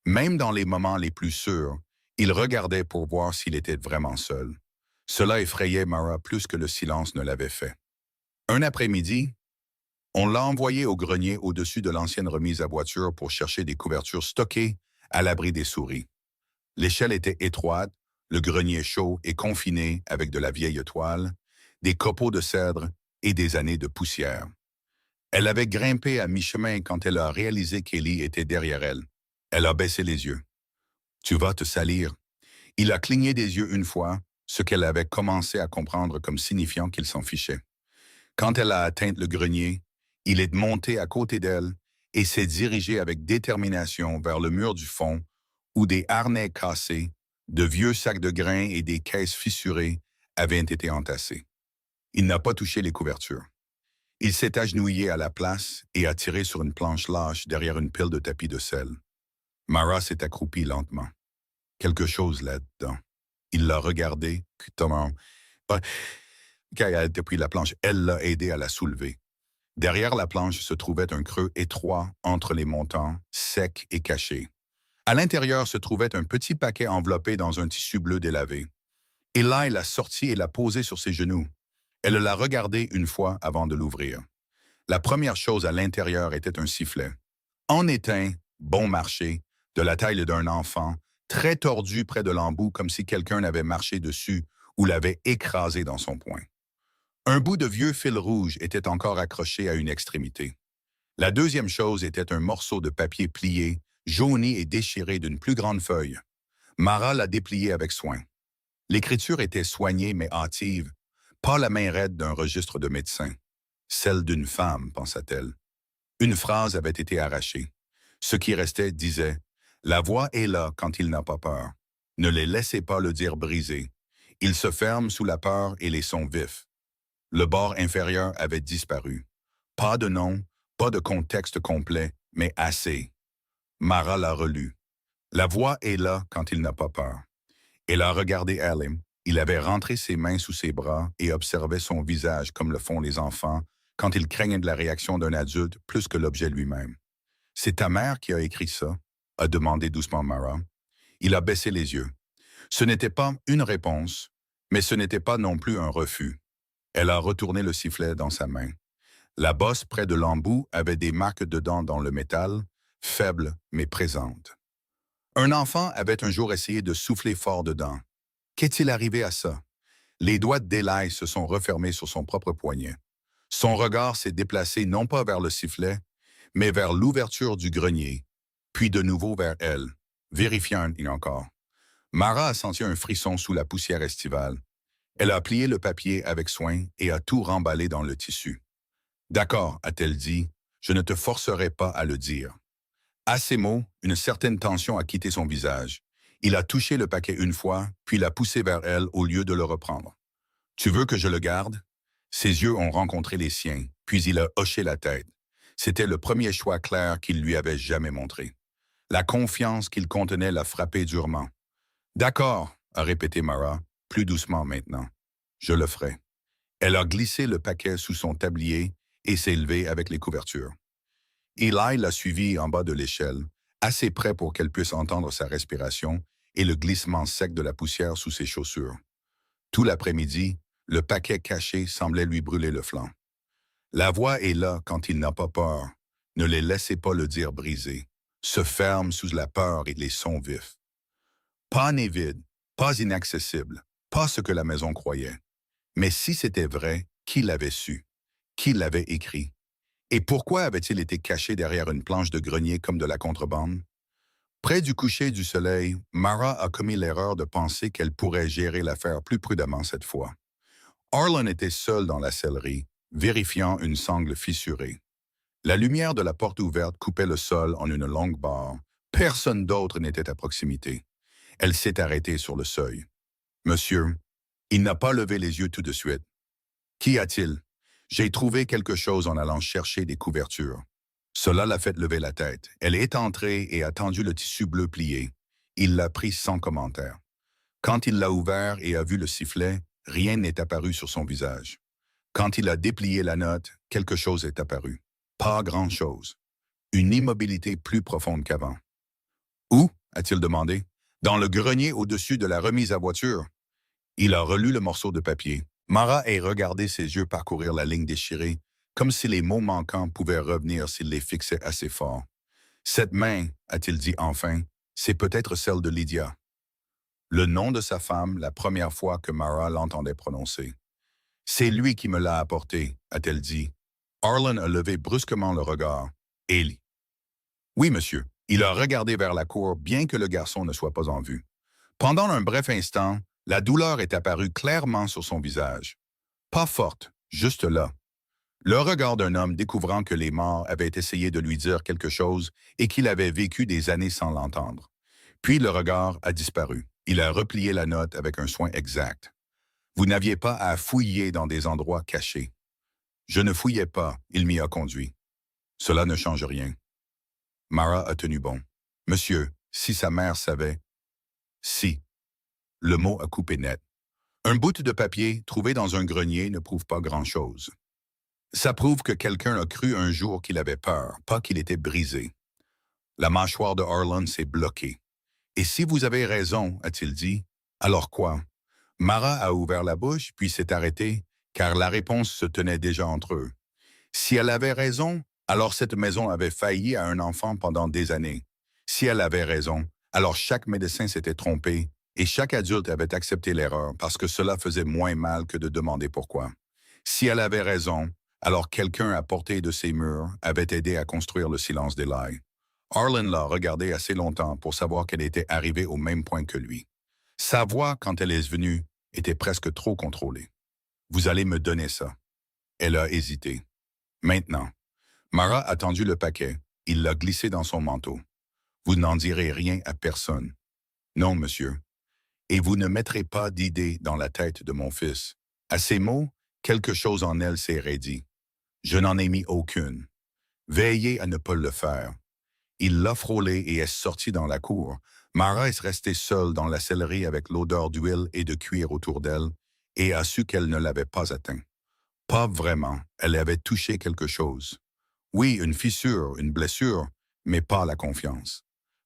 Même dans les moments les plus sûrs, il regardait pour voir s'il était vraiment seul. Cela effrayait Mara plus que le silence ne l'avait fait. Un après-midi, on l'a envoyé au grenier au-dessus de l'ancienne remise à voiture pour chercher des couvertures stockées à l'abri des souris. L'échelle était étroite, le grenier chaud et confiné avec de la vieille toile, des copeaux de cèdre et des années de poussière. Elle avait grimpé à mi-chemin quand elle a réalisé qu'Ellie était derrière elle. Elle a baissé les yeux. « Tu vas te salir. » Il a cligné des yeux une fois, ce qu'elle avait commencé à comprendre comme signifiant qu'il s'en fichait. Quand elle a atteint le grenier, il est monté à côté d'elle et s'est dirigé avec détermination vers le mur du fond où des harnais cassés, de vieux sacs de grains et des caisses fissurées avaient été entassés. Il n'a pas touché les couvertures. Il s'est agenouillé à la place et a tiré sur une planche lâche derrière une pile de tapis de sel. Mara s'est accroupie lentement. Quelque chose là-dedans. Il l'a regardée, depuis la planche, elle l'a aidé à la soulever. Derrière la planche se trouvait un creux étroit entre les montants, sec et caché. À l'intérieur se trouvait un petit paquet enveloppé dans un tissu bleu délavé. Et là, elle l'a sorti et l'a posé sur ses genoux. Elle l'a regardé une fois avant de l'ouvrir. La première chose à l'intérieur était un sifflet. En étain, bon marché, de la taille d'un enfant, très tordu près de l'embout comme si quelqu'un avait marché dessus ou l'avait écrasé dans son poing. Un bout de vieux fil rouge était encore accroché à une extrémité. La deuxième chose était un morceau de papier plié, jauni et déchiré d'une plus grande feuille. Mara l'a déplié avec soin. L'écriture était soignée mais hâtive, pas la main raide d'un registre de médecin. Celle d'une femme, pensa-t-elle. Une phrase avait été arrachée. Ce qui restait disait « La voix est là quand il n'a pas peur. Ne les laissez pas le dire brisé. Il se ferme sous la peur et les sons vifs. » Le bord inférieur avait disparu. Pas de nom, pas de contexte complet, mais assez. Mara l'a relu. La voix est là quand il n'a pas peur. Elle a regardé Alim. Il avait rentré ses mains sous ses bras et observait son visage comme le font les enfants quand ils craignent de la réaction d'un adulte plus que l'objet lui-même. « C'est ta mère qui a écrit ça ?» a demandé doucement Mara. Il a baissé les yeux. Ce n'était pas une réponse, mais ce n'était pas non plus un refus. Elle a retourné le sifflet dans sa main. La bosse près de l'embout avait des marques de dents dans le métal, faibles mais présentes. Un enfant avait un jour essayé de souffler fort dedans. Qu'est-il arrivé à ça? Les doigts d'Eli se sont refermés sur son propre poignet. Son regard s'est déplacé non pas vers le sifflet, mais vers l'ouverture du grenier, puis de nouveau vers elle, vérifiant encore. Mara a senti un frisson sous la poussière estivale. Elle a plié le papier avec soin et a tout remballé dans le tissu. « D'accord, a-t-elle dit, je ne te forcerai pas à le dire. » À ces mots, une certaine tension a quitté son visage. Il a touché le paquet une fois, puis l'a poussé vers elle au lieu de le reprendre. « Tu veux que je le garde? » Ses yeux ont rencontré les siens, puis il a hoché la tête. C'était le premier choix clair qu'il lui avait jamais montré. La confiance qu'il contenait l'a frappé durement. « D'accord, » a répété Mara, plus doucement maintenant. « Je le ferai. » Elle a glissé le paquet sous son tablier et s'est levée avec les couvertures. Eli l'a suivie en bas de l'échelle, assez près pour qu'elle puisse entendre sa respiration et le glissement sec de la poussière sous ses chaussures. Tout l'après-midi, le paquet caché semblait lui brûler le flanc. La voix est là quand il n'a pas peur. Ne les laissez pas le dire brisé. Se ferme sous la peur et les sons vifs. Pas né vide, pas inaccessible, pas ce que la maison croyait. Mais si c'était vrai, qui l'avait su? Qui l'avait écrit? Et pourquoi avait-il été caché derrière une planche de grenier comme de la contrebande? Près du coucher du soleil, Mara a commis l'erreur de penser qu'elle pourrait gérer l'affaire plus prudemment cette fois. Arlen était seul dans la sellerie, vérifiant une sangle fissurée. La lumière de la porte ouverte coupait le sol en une longue barre. Personne d'autre n'était à proximité. Elle s'est arrêtée sur le seuil. « Monsieur, » il n'a pas levé les yeux tout de suite. « Qu'y a-t-il? J'ai trouvé quelque chose en allant chercher des couvertures. » Cela l'a fait lever la tête. Elle est entrée et a tendu le tissu bleu plié. Il l'a pris sans commentaire. Quand il l'a ouvert et a vu le sifflet, rien n'est apparu sur son visage. Quand il a déplié la note, quelque chose est apparu. Pas grand-chose. Une immobilité plus profonde qu'avant. Où? A-t-il demandé. Dans le grenier au-dessus de la remise à voiture. Il a relu le morceau de papier. Mara a regardé ses yeux parcourir la ligne déchirée, comme si les mots manquants pouvaient revenir s'il les fixait assez fort. Cette main, a-t-il dit enfin, c'est peut-être celle de Lydia. Le nom de sa femme, la première fois que Mara l'entendait prononcer. C'est lui qui me l'a apporté, a-t-elle dit. Harlan a levé brusquement le regard. Ellie. Oui, monsieur. Il a regardé vers la cour, bien que le garçon ne soit pas en vue. Pendant un bref instant, la douleur est apparue clairement sur son visage. Pas forte, juste là. Le regard d'un homme découvrant que les morts avaient essayé de lui dire quelque chose et qu'il avait vécu des années sans l'entendre. Puis le regard a disparu. Il a replié la note avec un soin exact. Vous n'aviez pas à fouiller dans des endroits cachés. Je ne fouillais pas, il m'y a conduit. Cela ne change rien. Mara a tenu bon. Monsieur, si sa mère savait... Si. Le mot a coupé net. Un bout de papier trouvé dans un grenier ne prouve pas grand-chose. Ça prouve que quelqu'un a cru un jour qu'il avait peur, pas qu'il était brisé. La mâchoire de Harlan s'est bloquée. Et si vous avez raison, a-t-il dit, alors quoi? Mara a ouvert la bouche, puis s'est arrêtée, car la réponse se tenait déjà entre eux. Si elle avait raison, alors cette maison avait failli à un enfant pendant des années. Si elle avait raison, alors chaque médecin s'était trompé et chaque adulte avait accepté l'erreur parce que cela faisait moins mal que de demander pourquoi. Si elle avait raison, alors quelqu'un à portée de ces murs avait aidé à construire le silence d'Eli. Harlan l'a regardé assez longtemps pour savoir qu'elle était arrivée au même point que lui. Sa voix, quand elle est venue, était presque trop contrôlée. « Vous allez me donner ça. » Elle a hésité. « Maintenant. » Mara a tendu le paquet. Il l'a glissé dans son manteau. « Vous n'en direz rien à personne. »« Non, monsieur. Et vous ne mettrez pas d'idée dans la tête de mon fils. » À ces mots, quelque chose en elle s'est raidi. « Je n'en ai mis aucune. Veillez à ne pas le faire. » Il l'a frôlé et est sorti dans la cour. Mara est restée seule dans la sellerie avec l'odeur d'huile et de cuir autour d'elle et a su qu'elle ne l'avait pas atteint. Pas vraiment, elle avait touché quelque chose. Oui, une fissure, une blessure, mais pas la confiance.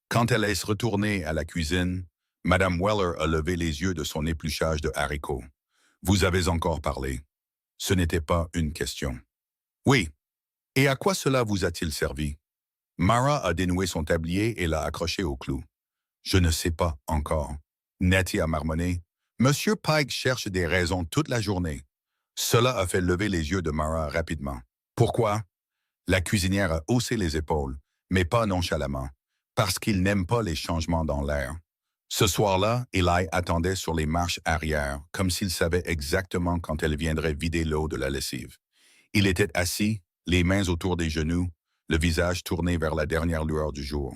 Quand elle est retournée à la cuisine, Madame Weller a levé les yeux de son épluchage de haricots. « Vous avez encore parlé. » Ce n'était pas une question. « Oui. Et à quoi cela vous a-t-il servi? » Mara a dénoué son tablier et l'a accroché au clou. « Je ne sais pas encore. » Nettie a marmonné. « Monsieur Pike cherche des raisons toute la journée. » Cela a fait lever les yeux de Mara rapidement. « Pourquoi? » La cuisinière a haussé les épaules, mais pas nonchalamment, parce qu'il n'aime pas les changements dans l'air. Ce soir-là, Eli attendait sur les marches arrière, comme s'il savait exactement quand elle viendrait vider l'eau de la lessive. Il était assis, les mains autour des genoux, le visage tourné vers la dernière lueur du jour.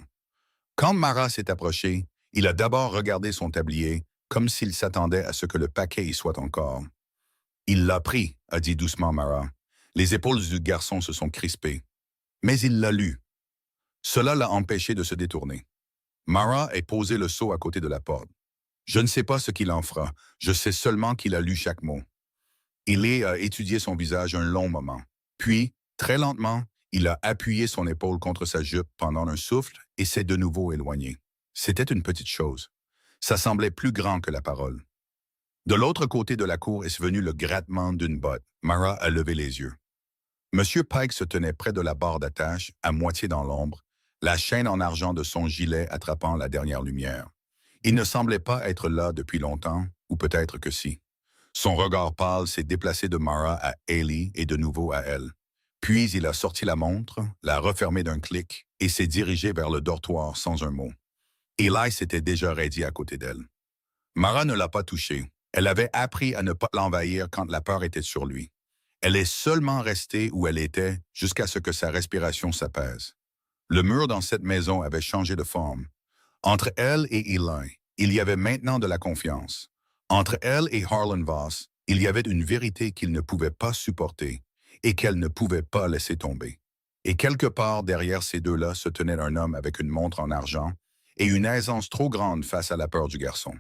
Quand Mara s'est approchée, il a d'abord regardé son tablier, comme s'il s'attendait à ce que le paquet y soit encore. « Il l'a pris », a dit doucement Mara. Les épaules du garçon se sont crispées. Mais il l'a lu. Cela l'a empêché de se détourner. Mara a posé le seau à côté de la porte. Je ne sais pas ce qu'il en fera. Je sais seulement qu'il a lu chaque mot. Il a étudié son visage un long moment. Puis, très lentement, il a appuyé son épaule contre sa jupe pendant un souffle et s'est de nouveau éloigné. C'était une petite chose. Ça semblait plus grand que la parole. De l'autre côté de la cour est venu le grattement d'une botte. Mara a levé les yeux. Monsieur Pike se tenait près de la barre d'attache, à moitié dans l'ombre, la chaîne en argent de son gilet attrapant la dernière lumière. Il ne semblait pas être là depuis longtemps, ou peut-être que si. Son regard pâle s'est déplacé de Mara à Ellie et de nouveau à elle. Puis il a sorti la montre, l'a refermée d'un clic et s'est dirigé vers le dortoir sans un mot. Eli s'était déjà raidi à côté d'elle. Mara ne l'a pas touché. Elle avait appris à ne pas l'envahir quand la peur était sur lui. Elle est seulement restée où elle était jusqu'à ce que sa respiration s'apaise. Le mur dans cette maison avait changé de forme. Entre elle et Eli, il y avait maintenant de la confiance. Entre elle et Harlan Voss, il y avait une vérité qu'il ne pouvait pas supporter et qu'elle ne pouvait pas laisser tomber. Et quelque part derrière ces deux-là se tenait un homme avec une montre en argent et une aisance trop grande face à la peur du garçon.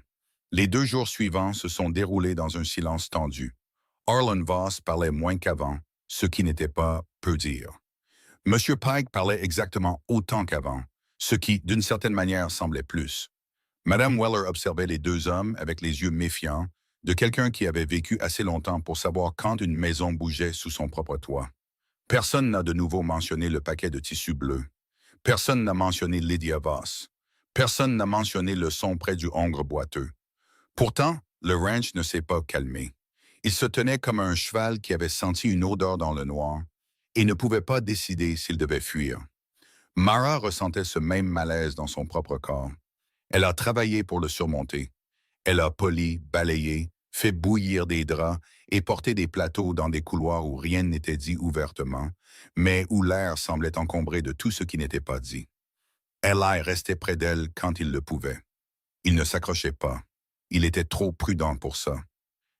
Les 2 jours suivants se sont déroulés dans un silence tendu. Arlen Voss parlait moins qu'avant, ce qui n'était pas peu dire. Monsieur Pike parlait exactement autant qu'avant, ce qui, d'une certaine manière, semblait plus. Madame Weller observait les deux hommes avec les yeux méfiants de quelqu'un qui avait vécu assez longtemps pour savoir quand une maison bougeait sous son propre toit. Personne n'a de nouveau mentionné le paquet de tissu bleu. Personne n'a mentionné Lydia Voss. Personne n'a mentionné le son près du hongre boiteux. Pourtant, le ranch ne s'est pas calmé. Il se tenait comme un cheval qui avait senti une odeur dans le noir et ne pouvait pas décider s'il devait fuir. Mara ressentait ce même malaise dans son propre corps. Elle a travaillé pour le surmonter. Elle a poli, balayé, fait bouillir des draps et porté des plateaux dans des couloirs où rien n'était dit ouvertement, mais où l'air semblait encombré de tout ce qui n'était pas dit. Eli restait près d'elle quand il le pouvait. Il ne s'accrochait pas. Il était trop prudent pour ça.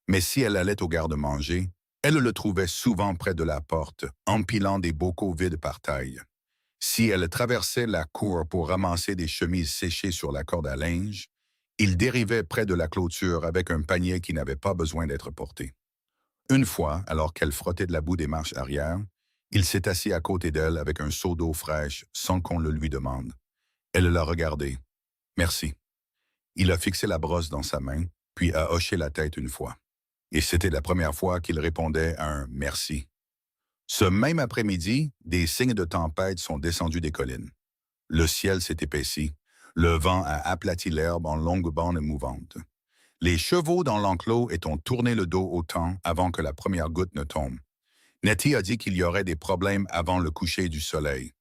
Mais si elle allait au garde-manger, elle le trouvait souvent près de la porte, empilant des bocaux vides par taille. Si elle traversait la cour pour ramasser des chemises séchées sur la corde à linge, il dérivait près de la clôture avec un panier qui n'avait pas besoin d'être porté. Une fois, alors qu'elle frottait de la boue des marches arrière, il s'est assis à côté d'elle avec un seau d'eau fraîche sans qu'on le lui demande. Elle l'a regardé. « Merci. » Il a fixé la brosse dans sa main, puis a hoché la tête une fois. Et c'était la première fois qu'il répondait à un « merci ». Ce même après-midi, des signes de tempête sont descendus des collines. Le ciel s'est épaissi. Le vent a aplati l'herbe en longues bandes mouvantes. Les chevaux dans l'enclos ont tourné le dos au temps avant que la première goutte ne tombe. Nettie a dit qu'il y aurait des problèmes avant le coucher du soleil.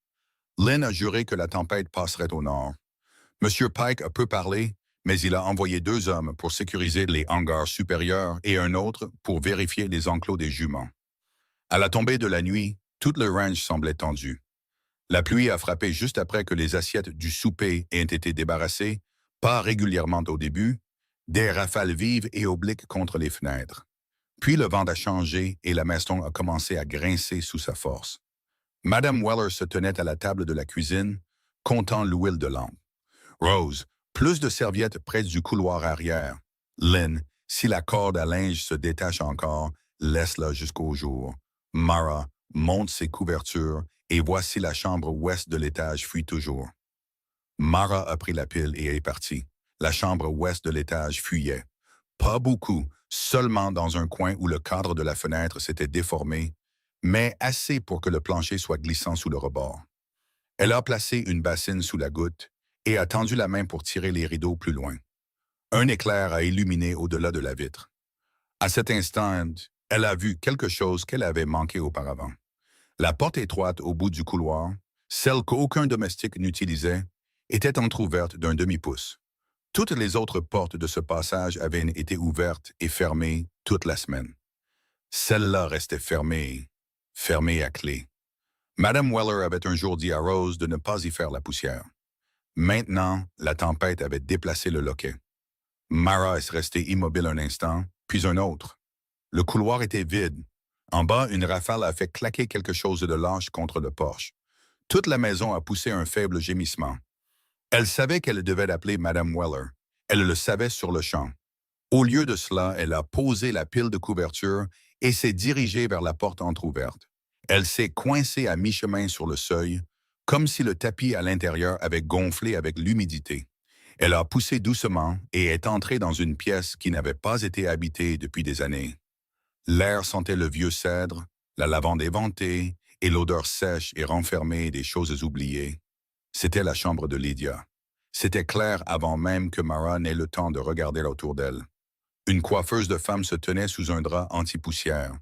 Lynn a juré que la tempête passerait au nord. Monsieur Pike a peu parlé, mais il a envoyé 2 hommes pour sécuriser les hangars supérieurs et un autre pour vérifier les enclos des juments. À la tombée de la nuit, tout le ranch semblait tendu. La pluie a frappé juste après que les assiettes du souper aient été débarrassées, pas régulièrement au début, des rafales vives et obliques contre les fenêtres. Puis le vent a changé et la maison a commencé à grincer sous sa force. Madame Weller se tenait à la table de la cuisine, comptant l'huile de lampe. Rose, plus de serviettes près du couloir arrière. Lynn, si la corde à linge se détache encore, laisse-la jusqu'au jour. Mara, monte ses couvertures et voici la chambre ouest de l'étage fuit toujours. Mara a pris la pile et est partie. La chambre ouest de l'étage fuyait. Pas beaucoup, seulement dans un coin où le cadre de la fenêtre s'était déformé, mais assez pour que le plancher soit glissant sous le rebord. Elle a placé une bassine sous la goutte et a tendu la main pour tirer les rideaux plus loin. Un éclair a illuminé au-delà de la vitre. À cet instant, elle a vu quelque chose qu'elle avait manqué auparavant. La porte étroite au bout du couloir, celle qu'aucun domestique n'utilisait, était entr'ouverte d'un demi-pouce. Toutes les autres portes de ce passage avaient été ouvertes et fermées toute la semaine. Celle-là restait fermée, fermée à clé. Madame Weller avait un jour dit à Rose de ne pas y faire la poussière. Maintenant, la tempête avait déplacé le loquet. Mara est restée immobile un instant, puis un autre. Le couloir était vide. En bas, une rafale a fait claquer quelque chose de lâche contre le porche. Toute la maison a poussé un faible gémissement. Elle savait qu'elle devait appeler Madame Weller. Elle le savait sur le champ. Au lieu de cela, elle a posé la pile de couverture et s'est dirigée vers la porte entr'ouverte. Elle s'est coincée à mi-chemin sur le seuil, comme si le tapis à l'intérieur avait gonflé avec l'humidité. Elle a poussé doucement et est entrée dans une pièce qui n'avait pas été habitée depuis des années. L'air sentait le vieux cèdre, la lavande éventée et l'odeur sèche et renfermée des choses oubliées. C'était la chambre de Lydia. C'était clair avant même que Mara n'ait le temps de regarder autour d'elle. Une coiffeuse de femme se tenait sous un drap anti-poussière.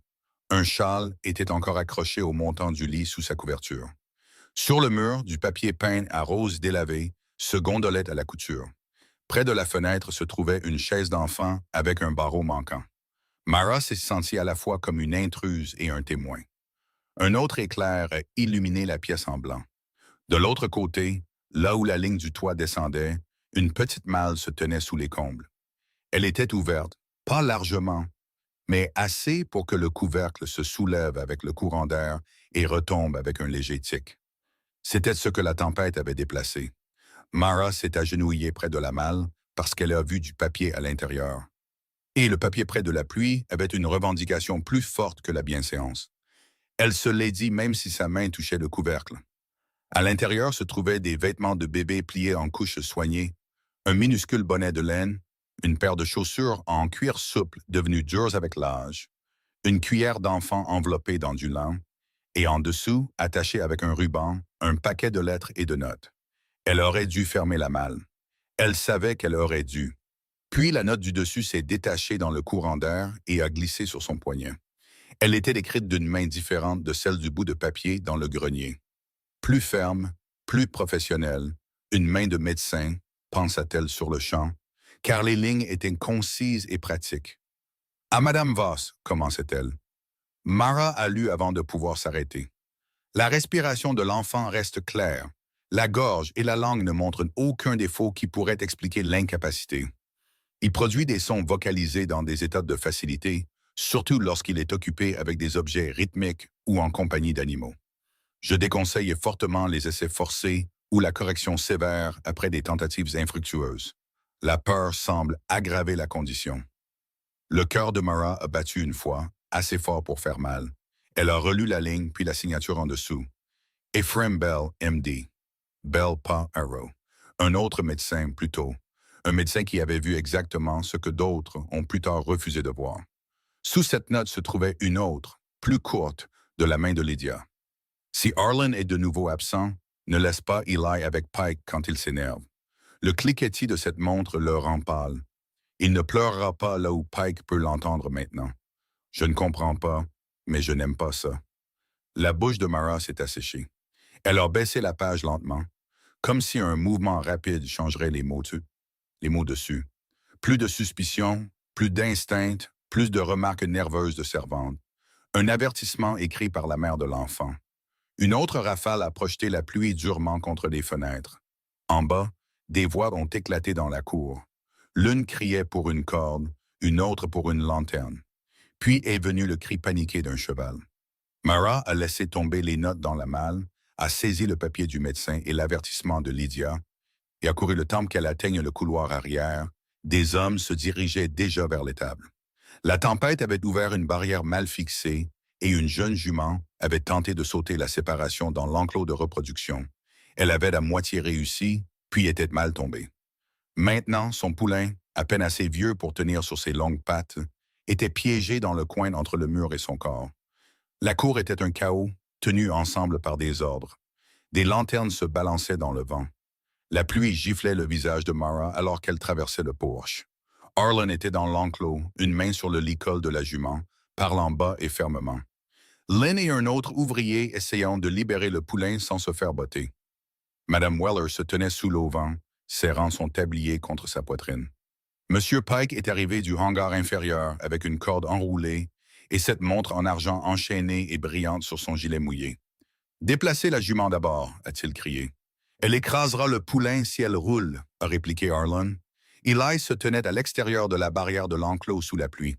Un châle était encore accroché au montant du lit sous sa couverture. Sur le mur, du papier peint à rose délavé se gondolait à la couture. Près de la fenêtre se trouvait une chaise d'enfant avec un barreau manquant. Mara s'est sentie à la fois comme une intruse et un témoin. Un autre éclair a illuminé la pièce en blanc. De l'autre côté, là où la ligne du toit descendait, une petite malle se tenait sous les combles. Elle était ouverte, pas largement, mais assez pour que le couvercle se soulève avec le courant d'air et retombe avec un léger tic. C'était ce que la tempête avait déplacé. Mara s'est agenouillée près de la malle parce qu'elle a vu du papier à l'intérieur. Et le papier près de la pluie avait une revendication plus forte que la bienséance. Elle se l'est dit même si sa main touchait le couvercle. À l'intérieur se trouvaient des vêtements de bébé pliés en couches soignées, un minuscule bonnet de laine, une paire de chaussures en cuir souple devenues dures avec l'âge, une cuillère d'enfant enveloppée dans du lin, et en dessous, attaché avec un ruban, un paquet de lettres et de notes. Elle aurait dû fermer la malle. Elle savait qu'elle aurait dû. Puis la note du dessus s'est détachée dans le courant d'air et a glissé sur son poignet. Elle était écrite d'une main différente de celle du bout de papier dans le grenier. Plus ferme, plus professionnelle, une main de médecin, pensa-t-elle sur le champ, car les lignes étaient concises et pratiques. « À Madame Voss », commençait-elle. Mara a lu avant de pouvoir s'arrêter. La respiration de l'enfant reste claire. La gorge et la langue ne montrent aucun défaut qui pourrait expliquer l'incapacité. Il produit des sons vocalisés dans des états de facilité, surtout lorsqu'il est occupé avec des objets rythmiques ou en compagnie d'animaux. Je déconseille fortement les essais forcés ou la correction sévère après des tentatives infructueuses. La peur semble aggraver la condition. Le cœur de Mara a battu une fois, assez fort pour faire mal. Elle a relu la ligne puis la signature en dessous. Ephraim Bell, M.D. Bell pas Arrow. Un autre médecin, plutôt. Un médecin qui avait vu exactement ce que d'autres ont plus tard refusé de voir. Sous cette note se trouvait une autre, plus courte, de la main de Lydia. Si Arlen est de nouveau absent, ne laisse pas Eli avec Pike quand il s'énerve. Le cliquetis de cette montre le rend pâle. Il ne pleurera pas là où Pike peut l'entendre maintenant. Je ne comprends pas, mais je n'aime pas ça. La bouche de Mara s'est asséchée. Elle a baissé la page lentement, comme si un mouvement rapide changerait les mots dessus. Plus de suspicion, plus d'instinct, plus de remarques nerveuses de servante. Un avertissement écrit par la mère de l'enfant. Une autre rafale a projeté la pluie durement contre les fenêtres. En bas, des voix ont éclaté dans la cour. L'une criait pour une corde, une autre pour une lanterne. Puis est venu le cri paniqué d'un cheval. Mara a laissé tomber les notes dans la malle, a saisi le papier du médecin et l'avertissement de Lydia, et a couru le temps qu'elle atteigne le couloir arrière. Des hommes se dirigeaient déjà vers l'étable. La tempête avait ouvert une barrière mal fixée et une jeune jument avait tenté de sauter la séparation dans l'enclos de reproduction. Elle avait à moitié réussi, puis était mal tombée. Maintenant, son poulain, à peine assez vieux pour tenir sur ses longues pattes, était piégé dans le coin entre le mur et son corps. La cour était un chaos, tenu ensemble par des ordres. Des lanternes se balançaient dans le vent. La pluie giflait le visage de Mara alors qu'elle traversait le porche. Arlen était dans l'enclos, une main sur le licol de la jument, parlant bas et fermement. Lynn et un autre ouvrier essayant de libérer le poulain sans se faire botter. Madame Weller se tenait sous l'auvent, serrant son tablier contre sa poitrine. Monsieur Pike est arrivé du hangar inférieur avec une corde enroulée et cette montre en argent enchaînée et brillante sur son gilet mouillé. « Déplacez la jument d'abord », a-t-il crié. « Elle écrasera le poulain si elle roule », a répliqué Arlen. Eli se tenait à l'extérieur de la barrière de l'enclos sous la pluie.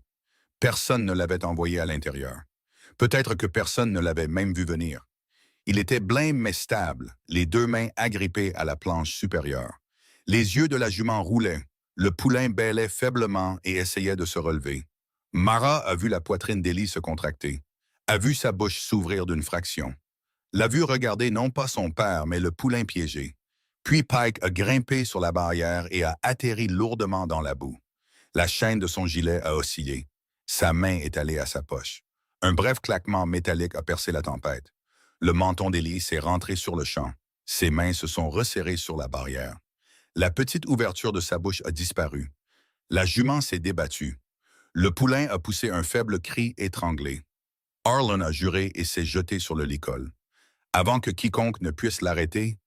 Personne ne l'avait envoyé à l'intérieur. Peut-être que personne ne l'avait même vu venir. Il était blême mais stable, les deux mains agrippées à la planche supérieure. Les yeux de la jument roulaient. Le poulain bêlait faiblement et essayait de se relever. Mara a vu la poitrine d'Ellie se contracter, a vu sa bouche s'ouvrir d'une fraction. L'a vu regarder non pas son père, mais le poulain piégé. Puis Pike a grimpé sur la barrière et a atterri lourdement dans la boue. La chaîne de son gilet a oscillé. Sa main est allée à sa poche. Un bref claquement métallique a percé la tempête. Le menton d'Ellie s'est rentré sur le champ. Ses mains se sont resserrées sur la barrière. La petite ouverture de sa bouche a disparu. La jument s'est débattue. Le poulain a poussé un faible cri étranglé. Arlen a juré et s'est jeté sur le licol. Avant que quiconque ne puisse l'arrêter,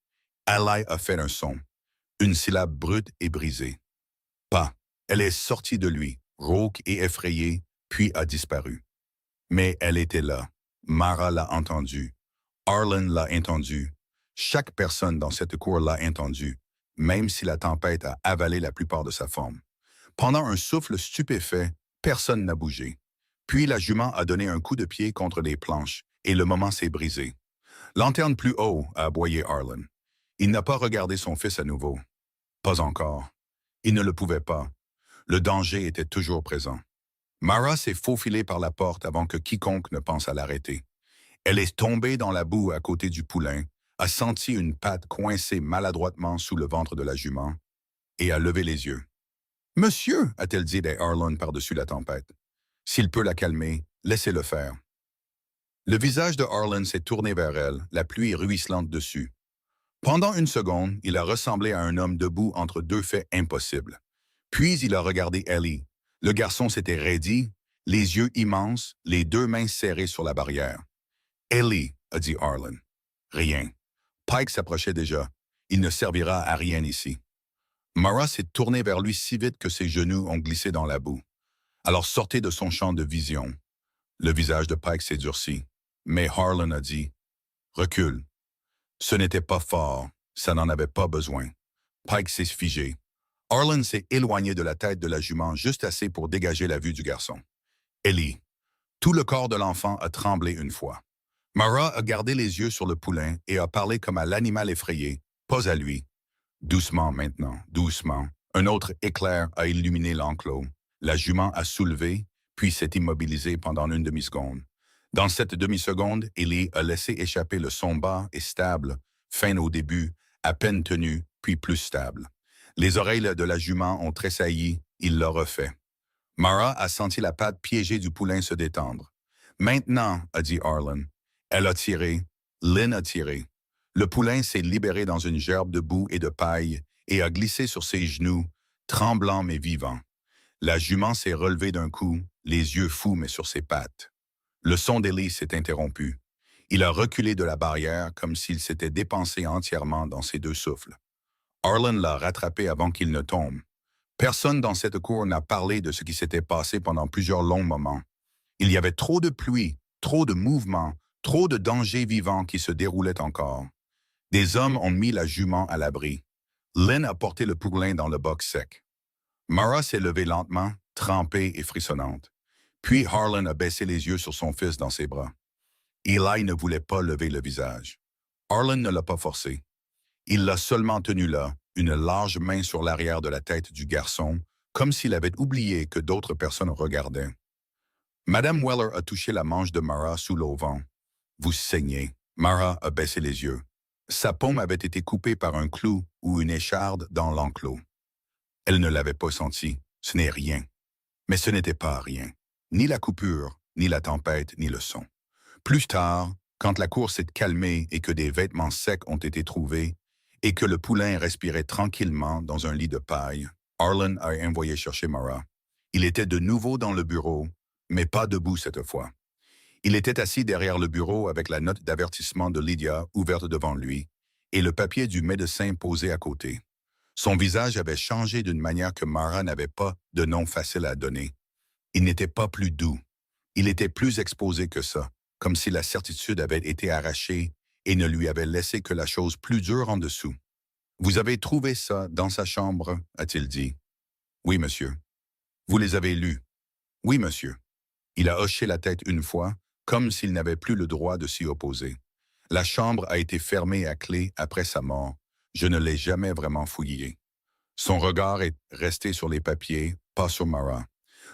Eli a fait un son. Une syllabe brute et brisée. Pas. Elle est sortie de lui, rauque et effrayée, puis a disparu. Mais elle était là. Mara l'a entendue. Arlen l'a entendue. Chaque personne dans cette cour l'a entendue, même si la tempête a avalé la plupart de sa forme. Pendant un souffle stupéfait, personne n'a bougé. Puis la jument a donné un coup de pied contre les planches, et le moment s'est brisé. Lanterne plus haut, a aboyé Arlen. Il n'a pas regardé son fils à nouveau. Pas encore. Il ne le pouvait pas. Le danger était toujours présent. Mara s'est faufilée par la porte avant que quiconque ne pense à l'arrêter. Elle est tombée dans la boue à côté du poulain, a senti une patte coincée maladroitement sous le ventre de la jument et a levé les yeux. « Monsieur » a-t-elle dit à Harlan par-dessus la tempête. « S'il peut la calmer, laissez-le faire. » Le visage de Harlan s'est tourné vers elle, la pluie ruisselante dessus. Pendant une seconde, il a ressemblé à un homme debout entre deux faits impossibles. Puis il a regardé Ellie. Le garçon s'était raidi, les yeux immenses, les deux mains serrées sur la barrière. « Ellie » a dit Harlan. « Rien. » Pike s'approchait déjà. Il ne servira à rien ici. Mara s'est tournée vers lui si vite que ses genoux ont glissé dans la boue. Alors sortez de son champ de vision. Le visage de Pike s'est durci. Mais Harlan a dit « Recule. » Ce n'était pas fort, ça n'en avait pas besoin. Pike s'est figé. Harlan s'est éloigné de la tête de la jument juste assez pour dégager la vue du garçon. Ellie. Tout le corps de l'enfant a tremblé une fois. Mara a gardé les yeux sur le poulain et a parlé comme à l'animal effrayé, pas à lui. Doucement maintenant, doucement. Un autre éclair a illuminé l'enclos. La jument a soulevé, puis s'est immobilisée pendant une demi-seconde. Dans cette demi-seconde, Ellie a laissé échapper le son bas et stable, fin au début, à peine tenu, puis plus stable. Les oreilles de la jument ont tressailli, il l'a refait. Mara a senti la patte piégée du poulain se détendre. « Maintenant » a dit Harlan. Elle a tiré, Lynn a tiré. Le poulain s'est libéré dans une gerbe de boue et de paille et a glissé sur ses genoux, tremblant mais vivant. La jument s'est relevée d'un coup, les yeux fous mais sur ses pattes. Le son d'Ellie s'est interrompu. Il a reculé de la barrière comme s'il s'était dépensé entièrement dans ses deux souffles. Harlan l'a rattrapé avant qu'il ne tombe. Personne dans cette cour n'a parlé de ce qui s'était passé pendant plusieurs longs moments. Il y avait trop de pluie, trop de mouvements, trop de dangers vivants qui se déroulaient encore. Des hommes ont mis la jument à l'abri. Lynn a porté le poulain dans le box sec. Mara s'est levée lentement, trempée et frissonnante. Puis Harlan a baissé les yeux sur son fils dans ses bras. Eli ne voulait pas lever le visage. Harlan ne l'a pas forcé. Il l'a seulement tenu là, une large main sur l'arrière de la tête du garçon, comme s'il avait oublié que d'autres personnes regardaient. Madame Weller a touché la manche de Mara sous l'auvent. « Vous saignez. » Mara a baissé les yeux. Sa paume avait été coupée par un clou ou une écharde dans l'enclos. Elle ne l'avait pas senti. Ce n'est rien. Mais ce n'était pas rien. Ni la coupure, ni la tempête, ni le son. Plus tard, quand la cour s'est calmée et que des vêtements secs ont été trouvés, et que le poulain respirait tranquillement dans un lit de paille, Harlan a envoyé chercher Mara. Il était de nouveau dans le bureau, mais pas debout cette fois. Il était assis derrière le bureau avec la note d'avertissement de Lydia ouverte devant lui et le papier du médecin posé à côté. Son visage avait changé d'une manière que Mara n'avait pas de nom facile à donner. Il n'était pas plus doux. Il était plus exposé que ça, comme si la certitude avait été arrachée et ne lui avait laissé que la chose plus dure en dessous. « Vous avez trouvé ça dans sa chambre » a-t-il dit. « Oui, monsieur. »« Vous les avez lus » ?»« Oui, monsieur. » Il a hoché la tête une fois, comme s'il n'avait plus le droit de s'y opposer. « La chambre a été fermée à clé après sa mort. Je ne l'ai jamais vraiment fouillée. » Son regard est resté sur les papiers, pas sur Mara.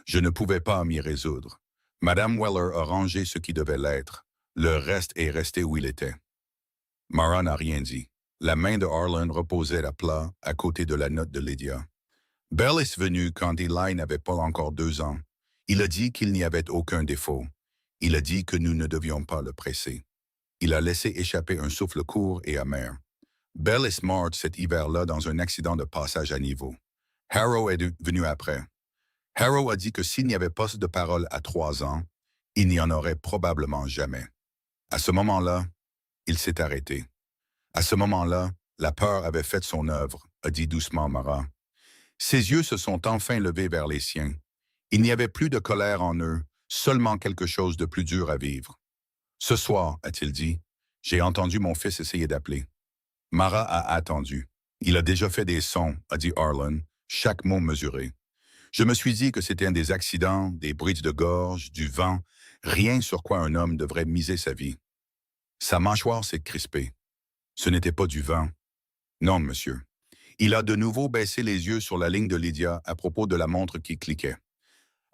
Je ne pouvais pas m'y résoudre. Madame Weller a rangé ce qui devait l'être. Le reste est resté où il était. Mara n'a rien dit. La main de Harlan reposait à plat à côté de la note de Lydia. Belle est venue quand Eli n'avait pas encore 2 ans. Il a dit qu'il n'y avait aucun défaut. Il a dit que nous ne devions pas le presser. Il a laissé échapper un souffle court et amer. Belle est morte cet hiver-là dans un accident de passage à niveau. Harrow est venu après. Harrow a dit que s'il n'y avait pas de parole à 3 ans, il n'y en aurait probablement jamais. À ce moment-là, il s'est arrêté. À ce moment-là, la peur avait fait son œuvre, a dit doucement Mara. Ses yeux se sont enfin levés vers les siens. Il n'y avait plus de colère en eux, seulement quelque chose de plus dur à vivre. Ce soir, a-t-il dit, j'ai entendu mon fils essayer d'appeler. Mara a attendu. Il a déjà fait des sons, a dit Harlan, chaque mot mesuré. Je me suis dit que c'était un des accidents, des brides de gorge, du vent, rien sur quoi un homme devrait miser sa vie. Sa mâchoire s'est crispée. Ce n'était pas du vent. Non, monsieur. Il a de nouveau baissé les yeux sur la ligne de Lydia à propos de la montre qui cliquait.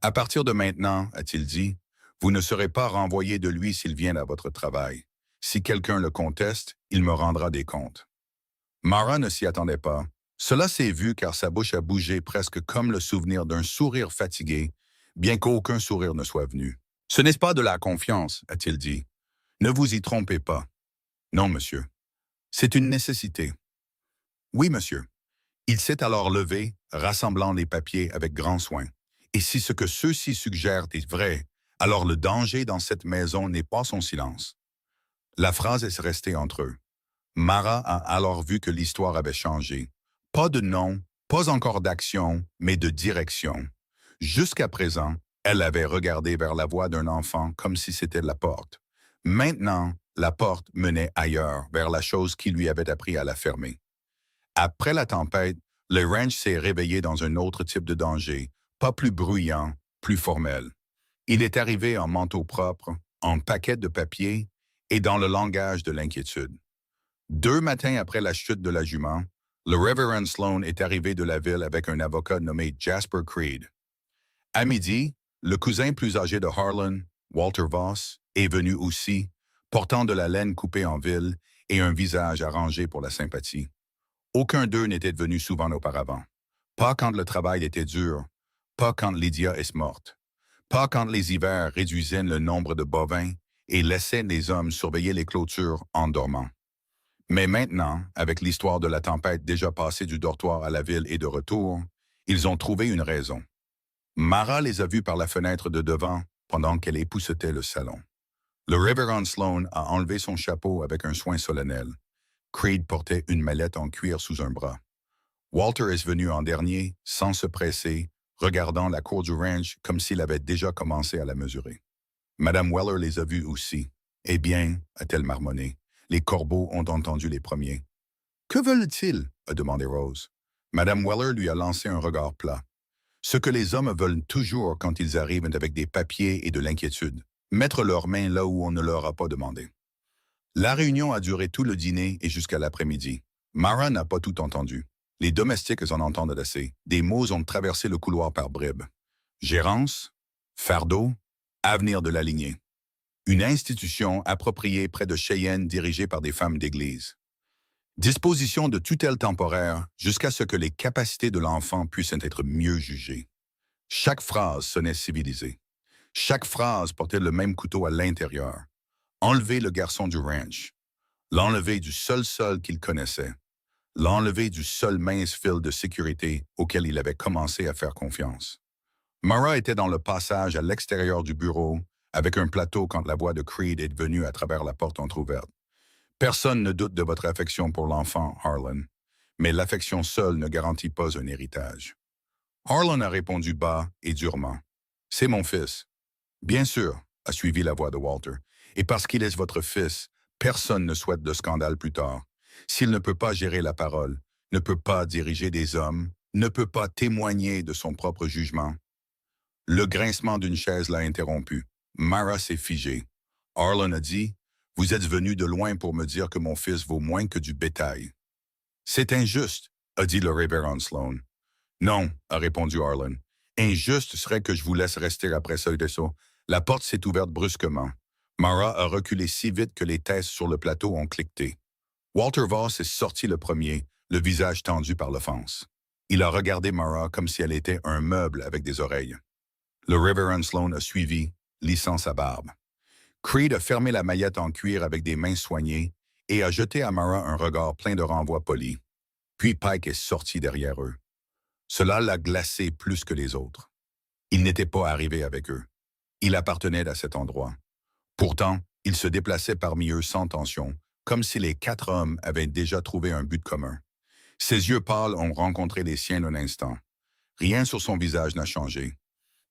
À partir de maintenant, a-t-il dit, vous ne serez pas renvoyé de lui s'il vient à votre travail. Si quelqu'un le conteste, il me rendra des comptes. Mara ne s'y attendait pas. Cela s'est vu car sa bouche a bougé presque comme le souvenir d'un sourire fatigué, bien qu'aucun sourire ne soit venu. Ce n'est pas de la confiance, a-t-il dit. Ne vous y trompez pas. Non, monsieur. C'est une nécessité. Oui, monsieur. Il s'est alors levé, rassemblant les papiers avec grand soin. Et si ce que ceux-ci suggèrent est vrai, alors le danger dans cette maison n'est pas son silence. La phrase est restée entre eux. Mara a alors vu que l'histoire avait changé. Pas de nom, pas encore d'action, mais de direction. Jusqu'à présent, elle avait regardé vers la voie d'un enfant comme si c'était la porte. Maintenant, la porte menait ailleurs, vers la chose qui lui avait appris à la fermer. Après la tempête, le ranch s'est réveillé dans un autre type de danger, pas plus bruyant, plus formel. Il est arrivé en manteau propre, en paquet de papier et dans le langage de l'inquiétude. 2 matins après la chute de la jument, le Reverend Sloan est arrivé de la ville avec un avocat nommé Jasper Creed. À midi, le cousin plus âgé de Harlan, Walter Voss, est venu aussi, portant de la laine coupée en ville et un visage arrangé pour la sympathie. Aucun d'eux n'était venu souvent auparavant. Pas quand le travail était dur, pas quand Lydia est morte, pas quand les hivers réduisaient le nombre de bovins et laissaient les hommes surveiller les clôtures en dormant. Mais maintenant, avec l'histoire de la tempête déjà passée du dortoir à la ville et de retour, ils ont trouvé une raison. Mara les a vus par la fenêtre de devant pendant qu'elle époussetait le salon. Le Reverend Sloan a enlevé son chapeau avec un soin solennel. Creed portait une mallette en cuir sous un bras. Walter est venu en dernier, sans se presser, regardant la cour du ranch comme s'il avait déjà commencé à la mesurer. Madame Weller les a vus aussi. Eh bien, a-t-elle marmonné, les corbeaux ont entendu les premiers. Que veulent-ils? A demandé Rose. Madame Weller lui a lancé un regard plat. Ce que les hommes veulent toujours quand ils arrivent avec des papiers et de l'inquiétude. Mettre leurs mains là où on ne leur a pas demandé. La réunion a duré tout le dîner et jusqu'à l'après-midi. Mara n'a pas tout entendu. Les domestiques en entendent assez. Des mots ont traversé le couloir par bribes. Gérance, fardeau, avenir de la lignée. Une institution appropriée près de Cheyenne dirigée par des femmes d'église. Disposition de tutelle temporaire jusqu'à ce que les capacités de l'enfant puissent être mieux jugées. Chaque phrase sonnait civilisée. Chaque phrase portait le même couteau à l'intérieur. Enlever le garçon du ranch. L'enlever du seul sol qu'il connaissait. L'enlever du seul mince fil de sécurité auquel il avait commencé à faire confiance. Mara était dans le passage à l'extérieur du bureau, avec un plateau quand la voix de Creed est venue à travers la porte entr'ouverte. Personne ne doute de votre affection pour l'enfant, Harlan, mais l'affection seule ne garantit pas un héritage. Harlan a répondu bas et durement. C'est mon fils. Bien sûr, a suivi la voix de Walter, et parce qu'il est votre fils, personne ne souhaite de scandale plus tard. S'il ne peut pas gérer la parole, ne peut pas diriger des hommes, ne peut pas témoigner de son propre jugement. Le grincement d'une chaise l'a interrompu. Mara s'est figée. Harlan a dit, « Vous êtes venu de loin pour me dire que mon fils vaut moins que du bétail. » C'est injuste, a dit le révérend Sloan. Non, a répondu Harlan. Injuste serait que je vous laisse rester après ça et ça. La porte s'est ouverte brusquement. Mara a reculé si vite que les têtes sur le plateau ont cliqueté. Walter Voss est sorti le premier, le visage tendu par l'offense. Il a regardé Mara comme si elle était un meuble avec des oreilles. Le révérend Sloan a suivi, lissant sa barbe. Creed a fermé la maillette en cuir avec des mains soignées et a jeté à Mara un regard plein de renvois polis. Puis Pike est sorti derrière eux. Cela l'a glacé plus que les autres. Il n'était pas arrivé avec eux. Il appartenait à cet endroit. Pourtant, il se déplaçait parmi eux sans tension, comme si les 4 hommes avaient déjà trouvé un but commun. Ses yeux pâles ont rencontré les siens un instant. Rien sur son visage n'a changé.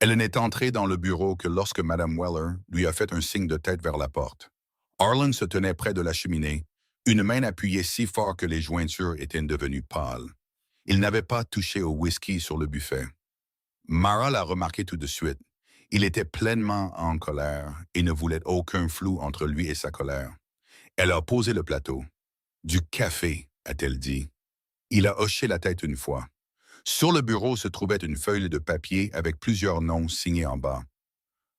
Elle n'est entrée dans le bureau que lorsque Madame Weller lui a fait un signe de tête vers la porte. Harlan se tenait près de la cheminée, une main appuyée si fort que les jointures étaient devenues pâles. Il n'avait pas touché au whisky sur le buffet. Mara l'a remarqué tout de suite. Il était pleinement en colère et ne voulait aucun flou entre lui et sa colère. Elle a posé le plateau. « Du café », a-t-elle dit. Il a hoché la tête une fois. Sur le bureau se trouvait une feuille de papier avec plusieurs noms signés en bas.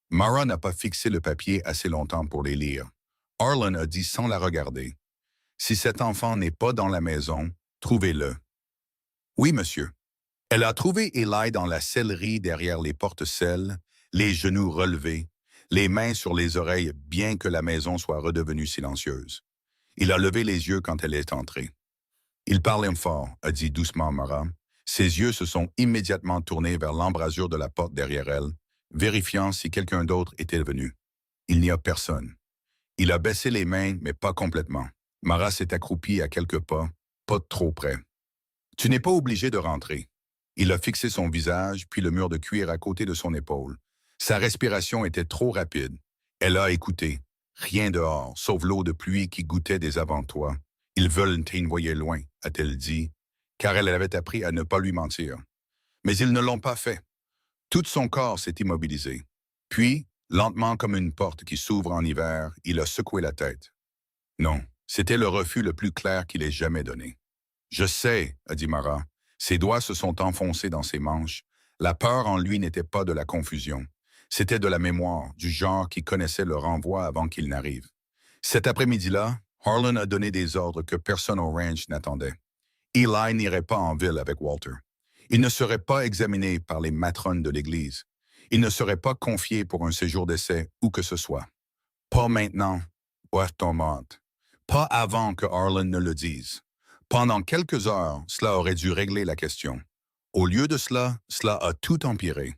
Mara n'a pas fixé le papier assez longtemps pour les lire. Harlan a dit sans la regarder. Si cet enfant n'est pas dans la maison, trouvez-le. Oui, monsieur. Elle a trouvé Eli dans la sellerie derrière les porte-selles, les genoux relevés, les mains sur les oreilles bien que la maison soit redevenue silencieuse. Il a levé les yeux quand elle est entrée. Il parlait fort, a dit doucement Mara. Ses yeux se sont immédiatement tournés vers l'embrasure de la porte derrière elle, vérifiant si quelqu'un d'autre était venu. Il n'y a personne. Il a baissé les mains, mais pas complètement. Mara s'est accroupie à quelques pas trop près. Tu n'es pas obligé de rentrer. Il a fixé son visage, puis le mur de cuir à côté de son épaule. Sa respiration était trop rapide. Elle a écouté. Rien dehors, sauf l'eau de pluie qui goûtait des avant-toits. Ils veulent t'envoyer loin, a-t-elle dit, car elle avait appris à ne pas lui mentir. Mais ils ne l'ont pas fait. Tout son corps s'est immobilisé. Puis, lentement comme une porte qui s'ouvre en hiver, il a secoué la tête. Non, c'était le refus le plus clair qu'il ait jamais donné. Je sais, a dit Mara. Ses doigts se sont enfoncés dans ses manches. La peur en lui n'était pas de la confusion. C'était de la mémoire, du genre qui connaissait le renvoi avant qu'il n'arrive. Cet après-midi-là, Harlan a donné des ordres que personne au ranch n'attendait. Eli n'irait pas en ville avec Walter. Il ne serait pas examiné par les matrones de l'Église. Il ne serait pas confié pour un séjour d'essai où que ce soit. Pas maintenant, ouvertement. Pas avant que Harlan ne le dise. Pendant quelques heures, cela aurait dû régler la question. Au lieu de cela, cela a tout empiré.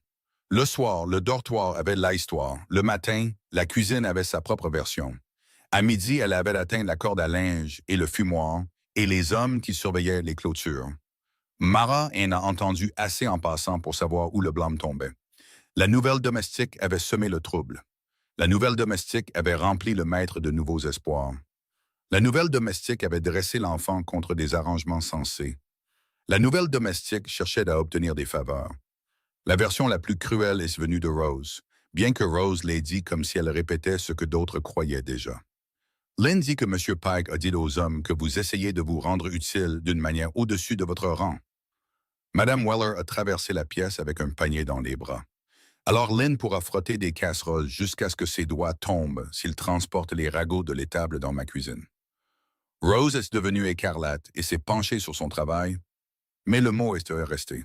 Le soir, le dortoir avait l'histoire. Le matin, la cuisine avait sa propre version. À midi, elle avait atteint la corde à linge et le fumoir, et les hommes qui surveillaient les clôtures. Mara en a entendu assez en passant pour savoir où le blâme tombait. La nouvelle domestique avait semé le trouble. La nouvelle domestique avait rempli le maître de nouveaux espoirs. La nouvelle domestique avait dressé l'enfant contre des arrangements sensés. La nouvelle domestique cherchait à obtenir des faveurs. La version la plus cruelle est venue de Rose, bien que Rose l'ait dit comme si elle répétait ce que d'autres croyaient déjà. Lynn dit que M. Pike a dit aux hommes que vous essayez de vous rendre utile d'une manière au-dessus de votre rang. Madame Weller a traversé la pièce avec un panier dans les bras. Alors Lynn pourra frotter des casseroles jusqu'à ce que ses doigts tombent s'il transporte les ragots de l'étable dans ma cuisine. Rose est devenue écarlate et s'est penchée sur son travail, mais le mot est resté.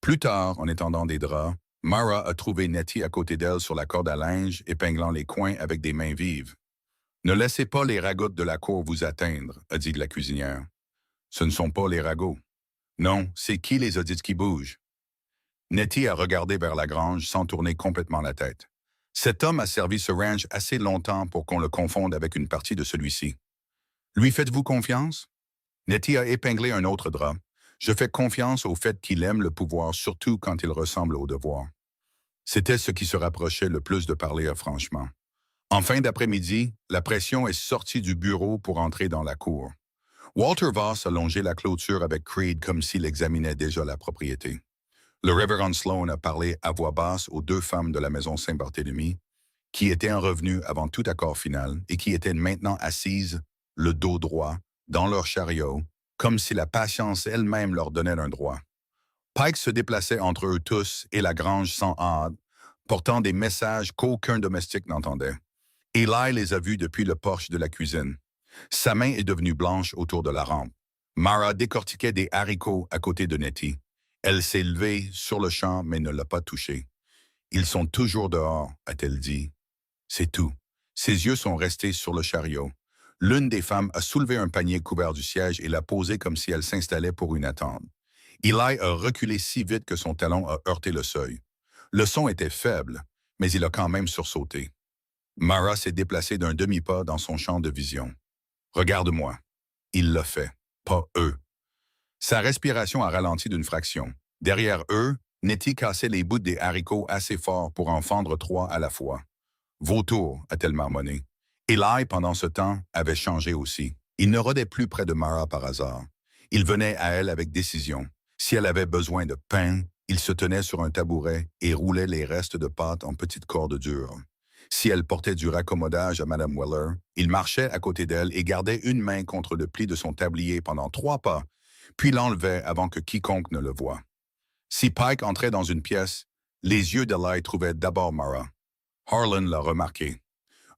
Plus tard, en étendant des draps, Mara a trouvé Nettie à côté d'elle sur la corde à linge, épinglant les coins avec des mains vives. « Ne laissez pas les ragots de la cour vous atteindre, » a dit la cuisinière. « Ce ne sont pas les ragots. Non, c'est qui les a dit qui bougent? » Nettie a regardé vers la grange sans tourner complètement la tête. Cet homme a servi ce ranch assez longtemps pour qu'on le confonde avec une partie de celui-ci. Lui faites-vous confiance? Nettie a épinglé un autre drap. Je fais confiance au fait qu'il aime le pouvoir, surtout quand il ressemble au devoir. C'était ce qui se rapprochait le plus de parler franchement. En fin d'après-midi, la pression est sortie du bureau pour entrer dans la cour. Walter Voss a longé la clôture avec Creed comme s'il examinait déjà la propriété. Le révérend Sloan a parlé à voix basse aux deux femmes de la maison Saint-Barthélemy, qui étaient en revenu avant tout accord final et qui étaient maintenant assises, le dos droit, dans leur chariot, comme si la patience elle-même leur donnait un droit. Pike se déplaçait entre eux tous et la grange sans hâte, portant des messages qu'aucun domestique n'entendait. Eli les a vus depuis le porche de la cuisine. Sa main est devenue blanche autour de la rampe. Mara décortiquait des haricots à côté de Nettie. Elle s'est levée sur le champ, mais ne l'a pas touché. « Ils sont toujours dehors, » a-t-elle dit. C'est tout. Ses yeux sont restés sur le chariot. L'une des femmes a soulevé un panier couvert du siège et l'a posé comme si elle s'installait pour une attente. Eli a reculé si vite que son talon a heurté le seuil. Le son était faible, mais il a quand même sursauté. Mara s'est déplacée d'un demi-pas dans son champ de vision. « Regarde-moi. » Il l'a fait, pas eux. Sa respiration a ralenti d'une fraction. Derrière eux, Nettie cassait les bouts des haricots assez fort pour en fendre 3 à la fois. « Vautour » a-t-elle marmonné. Eli, pendant ce temps, avait changé aussi. Il ne rôdait plus près de Mara par hasard. Il venait à elle avec décision. Si elle avait besoin de pain, il se tenait sur un tabouret et roulait les restes de pâte en petites cordes dures. Si elle portait du raccommodage à Madame Weller, il marchait à côté d'elle et gardait une main contre le pli de son tablier pendant 3 pas, puis l'enlevait avant que quiconque ne le voie. Si Pike entrait dans une pièce, les yeux d'Eli trouvaient d'abord Mara. Harlan l'a remarqué.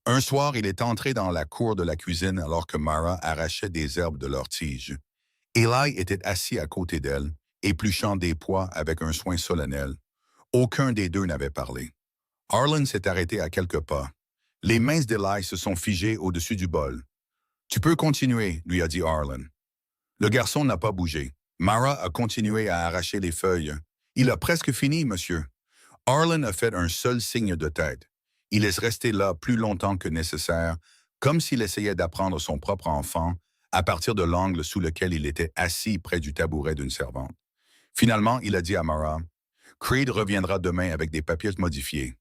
Un soir, il est entré dans la cour de la cuisine alors que Mara arrachait des herbes de leurs tiges. Eli était assis à côté d'elle, épluchant des pois avec un soin solennel. Aucun des deux n'avait parlé. Harlan s'est arrêté à quelques pas. Les mains d'Eli se sont figées au-dessus du bol. « Tu peux continuer, lui a dit Harlan. Le garçon n'a pas bougé. Mara a continué à arracher les feuilles. « Il a presque fini, monsieur. » Harlan a fait un seul signe de tête. Il est resté là plus longtemps que nécessaire, comme s'il essayait d'apprendre son propre enfant à partir de l'angle sous lequel il était assis près du tabouret d'une servante. Finalement, il a dit à Mara, « Creed reviendra demain avec des papiers modifiés. »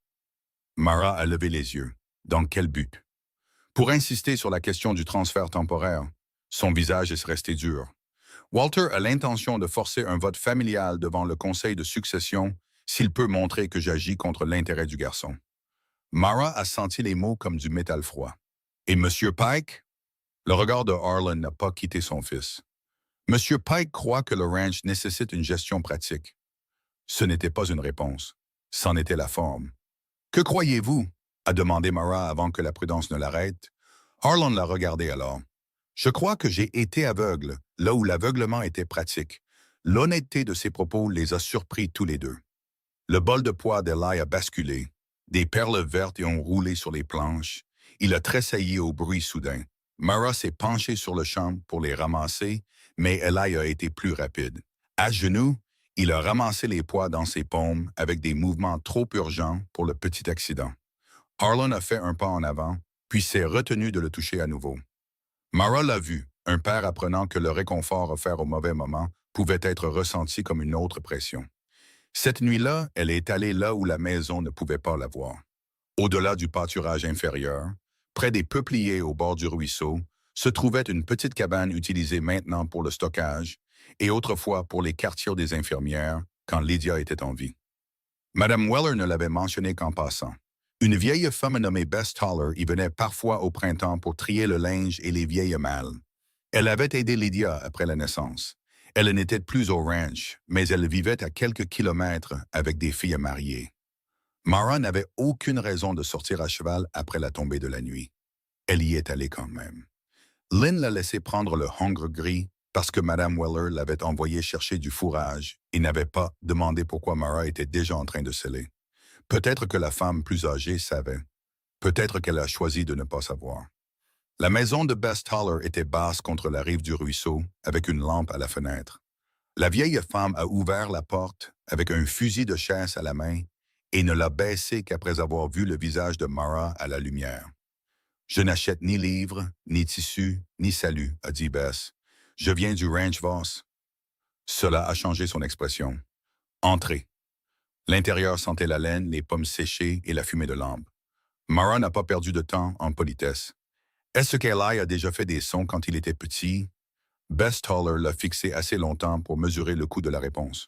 Mara a levé les yeux. Dans quel but? Pour insister sur la question du transfert temporaire. Son visage est resté dur. Walter a l'intention de forcer un vote familial devant le conseil de succession s'il peut montrer que j'agis contre l'intérêt du garçon. Mara a senti les mots comme du métal froid. Et Monsieur Pike? Le regard de Harlan n'a pas quitté son fils. Monsieur Pike croit que le ranch nécessite une gestion pratique. Ce n'était pas une réponse. C'en était la forme. Que croyez-vous? A demandé Mara avant que la prudence ne l'arrête. Harlan l'a regardé alors. Je crois que j'ai été aveugle, là où l'aveuglement était pratique. L'honnêteté de ses propos les a surpris tous les deux. Le bol de pois d'Eli a basculé. Des perles vertes y ont roulé sur les planches. Il a tressailli au bruit soudain. Mara s'est penchée sur le champ pour les ramasser, mais Eli a été plus rapide. À genoux, il a ramassé les pois dans ses paumes avec des mouvements trop urgents pour le petit accident. Harlan a fait un pas en avant, puis s'est retenu de le toucher à nouveau. Mara l'a vu, un père apprenant que le réconfort offert au mauvais moment pouvait être ressenti comme une autre pression. Cette nuit-là, elle est allée là où la maison ne pouvait pas la voir. Au-delà du pâturage inférieur, près des peupliers au bord du ruisseau, se trouvait une petite cabane utilisée maintenant pour le stockage et autrefois pour les quartiers des infirmières quand Lydia était en vie. Madame Weller ne l'avait mentionné qu'en passant. Une vieille femme nommée Bess Toller y venait parfois au printemps pour trier le linge et les vieilles malles. Elle avait aidé Lydia après la naissance. Elle n'était plus au ranch, mais elle vivait à quelques kilomètres avec des filles mariées. Mara n'avait aucune raison de sortir à cheval après la tombée de la nuit. Elle y est allée quand même. Lynn l'a laissé prendre le hongre gris parce que Madame Weller l'avait envoyé chercher du fourrage et n'avait pas demandé pourquoi Mara était déjà en train de sceller. Peut-être que la femme plus âgée savait. Peut-être qu'elle a choisi de ne pas savoir. La maison de Bess Toller était basse contre la rive du ruisseau, avec une lampe à la fenêtre. La vieille femme a ouvert la porte avec un fusil de chasse à la main et ne l'a baissé qu'après avoir vu le visage de Mara à la lumière. « Je n'achète ni livres, ni tissus, ni salut, a dit Bess. Je viens du ranch Voss. » Cela a changé son expression. « Entrez. » L'intérieur sentait la laine, les pommes séchées et la fumée de lampe. Mara n'a pas perdu de temps en politesse. Est-ce qu'Eli a déjà fait des sons quand il était petit? Bess Toller l'a fixé assez longtemps pour mesurer le coût de la réponse.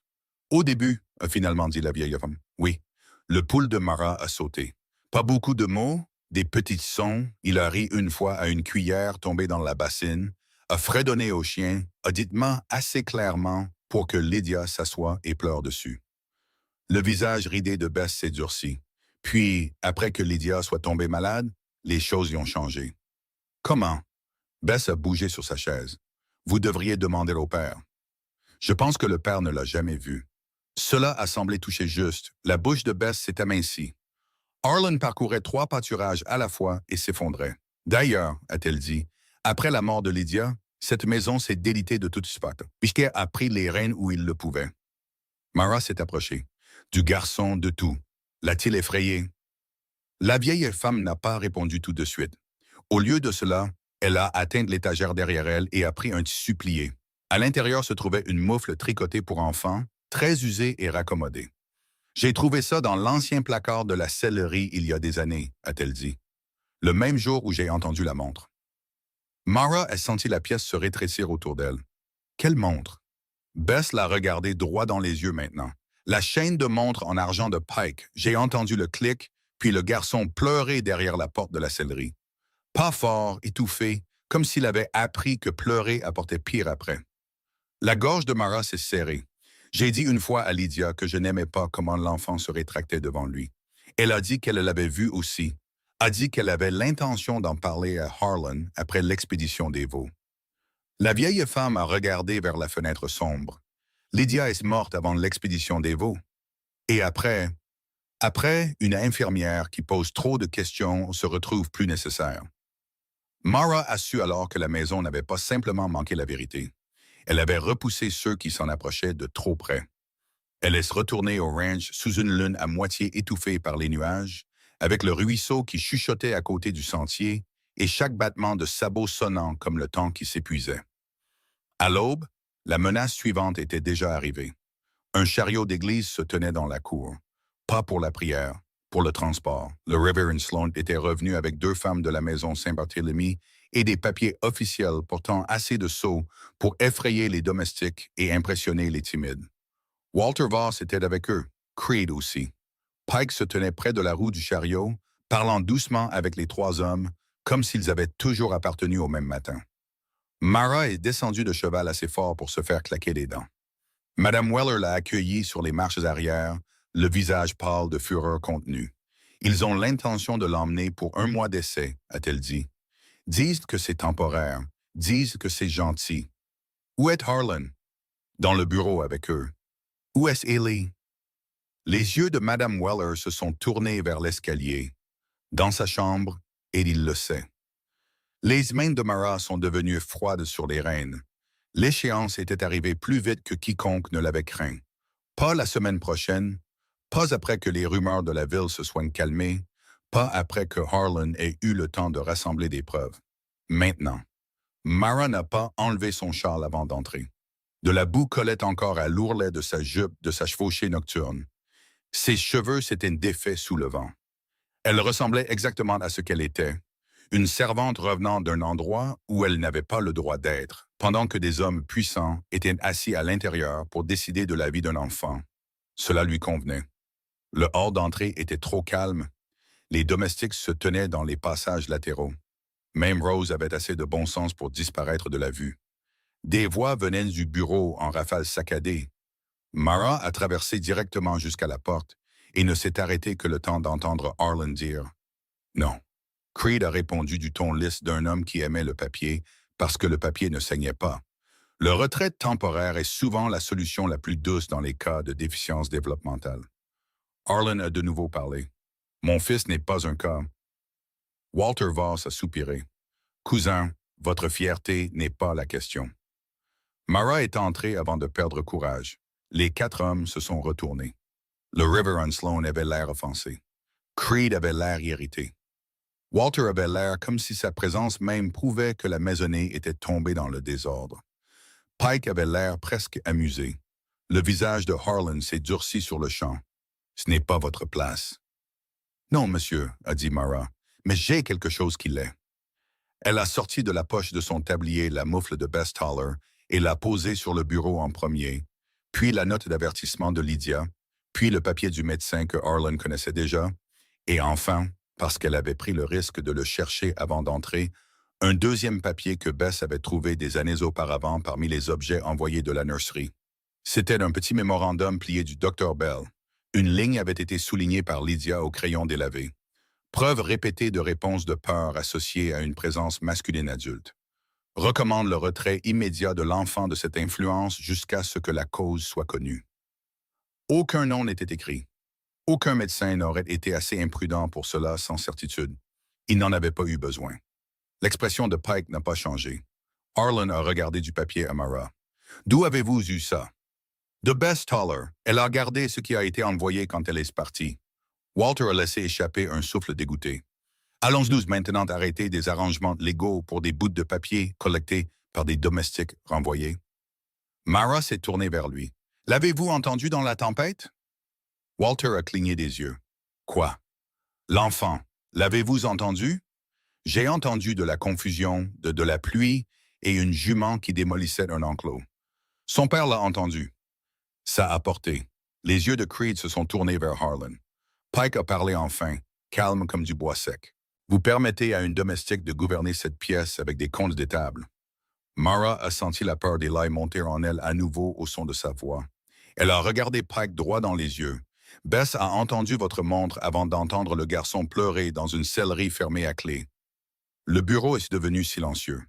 Au début, a finalement dit la vieille femme. Oui, le pouls de Mara a sauté. Pas beaucoup de mots, des petits sons. Il a ri une fois à une cuillère tombée dans la bassine, a fredonné au chien, auditement assez clairement pour que Lydia s'assoie et pleure dessus. Le visage ridé de Bess s'est durci. Puis, après que Lydia soit tombée malade, les choses y ont changé. Comment? Bess a bougé sur sa chaise. Vous devriez demander au père. Je pense que le père ne l'a jamais vu. Cela a semblé toucher juste. La bouche de Bess s'est amincie. Harlan parcourait 3 pâturages à la fois et s'effondrait. D'ailleurs, a-t-elle dit, après la mort de Lydia, cette maison s'est délitée de toute spot, puisqu'elle a pris les rênes où il le pouvait. Mara s'est approchée. Du garçon, de tout. L'a-t-il effrayé? La vieille femme n'a pas répondu tout de suite. Au lieu de cela, elle a atteint l'étagère derrière elle et a pris un tissu plié. À l'intérieur se trouvait une moufle tricotée pour enfants, très usée et raccommodée. « J'ai trouvé ça dans l'ancien placard de la sellerie il y a des années », a-t-elle dit. Le même jour où j'ai entendu la montre. Mara a senti la pièce se rétrécir autour d'elle. Quelle montre? Bess l'a regardée droit dans les yeux maintenant. La chaîne de montre en argent de Pike. J'ai entendu le clic, puis le garçon pleurer derrière la porte de la sellerie. Pas fort, étouffé, comme s'il avait appris que pleurer apportait pire après. La gorge de Mara s'est serrée. J'ai dit une fois à Lydia que je n'aimais pas comment l'enfant se rétractait devant lui. Elle a dit qu'elle l'avait vu aussi. A dit qu'elle avait l'intention d'en parler à Harlan après l'expédition des veaux. La vieille femme a regardé vers la fenêtre sombre. Lydia est morte avant l'expédition des veaux. Et après, une infirmière qui pose trop de questions se retrouve plus nécessaire. Mara a su alors que la maison n'avait pas simplement manqué la vérité. Elle avait repoussé ceux qui s'en approchaient de trop près. Elle laisse retourner au ranch sous une lune à moitié étouffée par les nuages, avec le ruisseau qui chuchotait à côté du sentier et chaque battement de sabots sonnant comme le temps qui s'épuisait. À l'aube, la menace suivante était déjà arrivée. Un chariot d'église se tenait dans la cour. Pas pour la prière, pour le transport. Le Reverend Sloan était revenu avec 2 femmes de la maison Saint-Barthélemy et des papiers officiels portant assez de sceaux pour effrayer les domestiques et impressionner les timides. Walter Voss était avec eux, Creed aussi. Pike se tenait près de la roue du chariot, parlant doucement avec les 3 hommes, comme s'ils avaient toujours appartenu au même matin. Mara est descendue de cheval assez fort pour se faire claquer les dents. Madame Weller l'a accueillie sur les marches arrière, le visage pâle de fureur contenue. Ils ont l'intention de l'emmener pour 1 mois d'essai, a-t-elle dit. Disent que c'est temporaire, disent que c'est gentil. Où est Harlan? Dans le bureau avec eux. Où est Ellie? Les yeux de Madame Weller se sont tournés vers l'escalier. Dans sa chambre, et il le sait. Les mains de Mara sont devenues froides sur les rênes. L'échéance était arrivée plus vite que quiconque ne l'avait craint. Pas la semaine prochaine, pas après que les rumeurs de la ville se soient calmées, pas après que Harlan ait eu le temps de rassembler des preuves. Maintenant. Mara n'a pas enlevé son châle avant d'entrer. De la boue collait encore à l'ourlet de sa jupe de sa chevauchée nocturne. Ses cheveux s'étaient défaits sous le vent. Elle ressemblait exactement à ce qu'elle était, une servante revenant d'un endroit où elle n'avait pas le droit d'être, pendant que des hommes puissants étaient assis à l'intérieur pour décider de la vie d'un enfant. Cela lui convenait. Le hall d'entrée était trop calme. Les domestiques se tenaient dans les passages latéraux. Même Rose avait assez de bon sens pour disparaître de la vue. Des voix venaient du bureau en rafales saccadées. Mara a traversé directement jusqu'à la porte et ne s'est arrêtée que le temps d'entendre Harlan dire « Non ». Creed a répondu du ton lisse d'un homme qui aimait le papier parce que le papier ne saignait pas. Le retrait temporaire est souvent la solution la plus douce dans les cas de déficience développementale. Harlan a de nouveau parlé. « Mon fils n'est pas un cas. » Walter Voss a soupiré. « Cousin, votre fierté n'est pas la question. » Mara est entrée avant de perdre courage. Les 4 hommes se sont retournés. Le Reverend Sloan avait l'air offensé. Creed avait l'air irrité. Walter avait l'air comme si sa présence même prouvait que la maisonnée était tombée dans le désordre. Pike avait l'air presque amusé. Le visage de Harlan s'est durci sur le champ. « Ce n'est pas votre place. »« Non, monsieur, » a dit Mara, « mais j'ai quelque chose qui l'est. » Elle a sorti de la poche de son tablier la moufle de Bess Toller et l'a posée sur le bureau en premier, puis la note d'avertissement de Lydia, puis le papier du médecin que Harlan connaissait déjà, et enfin, parce qu'elle avait pris le risque de le chercher avant d'entrer, un 2e papier que Bess avait trouvé des années auparavant parmi les objets envoyés de la nurserie. C'était un petit mémorandum plié du Dr. Bell. Une ligne avait été soulignée par Lydia au crayon délavé. Preuve répétée de réponses de peur associées à une présence masculine adulte. Recommande le retrait immédiat de l'enfant de cette influence jusqu'à ce que la cause soit connue. Aucun nom n'était écrit. Aucun médecin n'aurait été assez imprudent pour cela sans certitude. Il n'en avait pas eu besoin. L'expression de Pike n'a pas changé. Harlan a regardé du papier à Mara. « D'où avez-vous eu ça? »« De Bess Toller. Elle a gardé ce qui a été envoyé quand elle est partie. » Walter a laissé échapper un souffle dégoûté. « Allons-nous maintenant arrêter des arrangements légaux pour des bouts de papier collectés par des domestiques renvoyés? » Mara s'est tournée vers lui. « L'avez-vous entendu dans la tempête? » Walter a cligné des yeux. « Quoi? L'enfant. L'avez-vous entendu? » « J'ai entendu de la confusion, de la pluie et une jument qui démolissait un enclos. Son père l'a entendu. » Ça a porté. Les yeux de Creed se sont tournés vers Harlan. Pike a parlé enfin, calme comme du bois sec. « Vous permettez à une domestique de gouverner cette pièce avec des comptes d'étable. Mara a senti la peur d'Eli monter en elle à nouveau au son de sa voix. Elle a regardé Pike droit dans les yeux. Bess a entendu votre montre avant d'entendre le garçon pleurer dans une sellerie fermée à clé. Le bureau est devenu silencieux.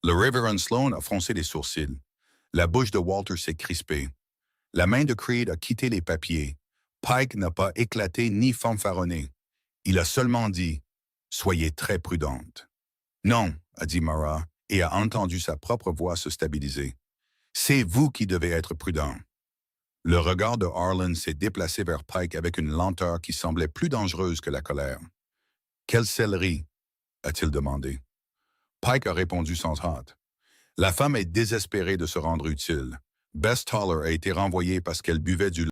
Le Reverend Sloan a froncé les sourcils. La bouche de Walter s'est crispée. La main de Creed a quitté les papiers. Pike n'a pas éclaté ni fanfaronné. Il a seulement dit « Soyez très prudente ». « Non », a dit Mara, et a entendu sa propre voix se stabiliser. « C'est vous qui devez être prudent. » Le regard de Harlan s'est déplacé vers Pike avec une lenteur qui semblait plus dangereuse que la colère. « Quelle sellerie ?» a-t-il demandé. Pike a répondu sans hâte. La femme est désespérée de se rendre utile. Bess Toller a été renvoyée parce qu'elle buvait du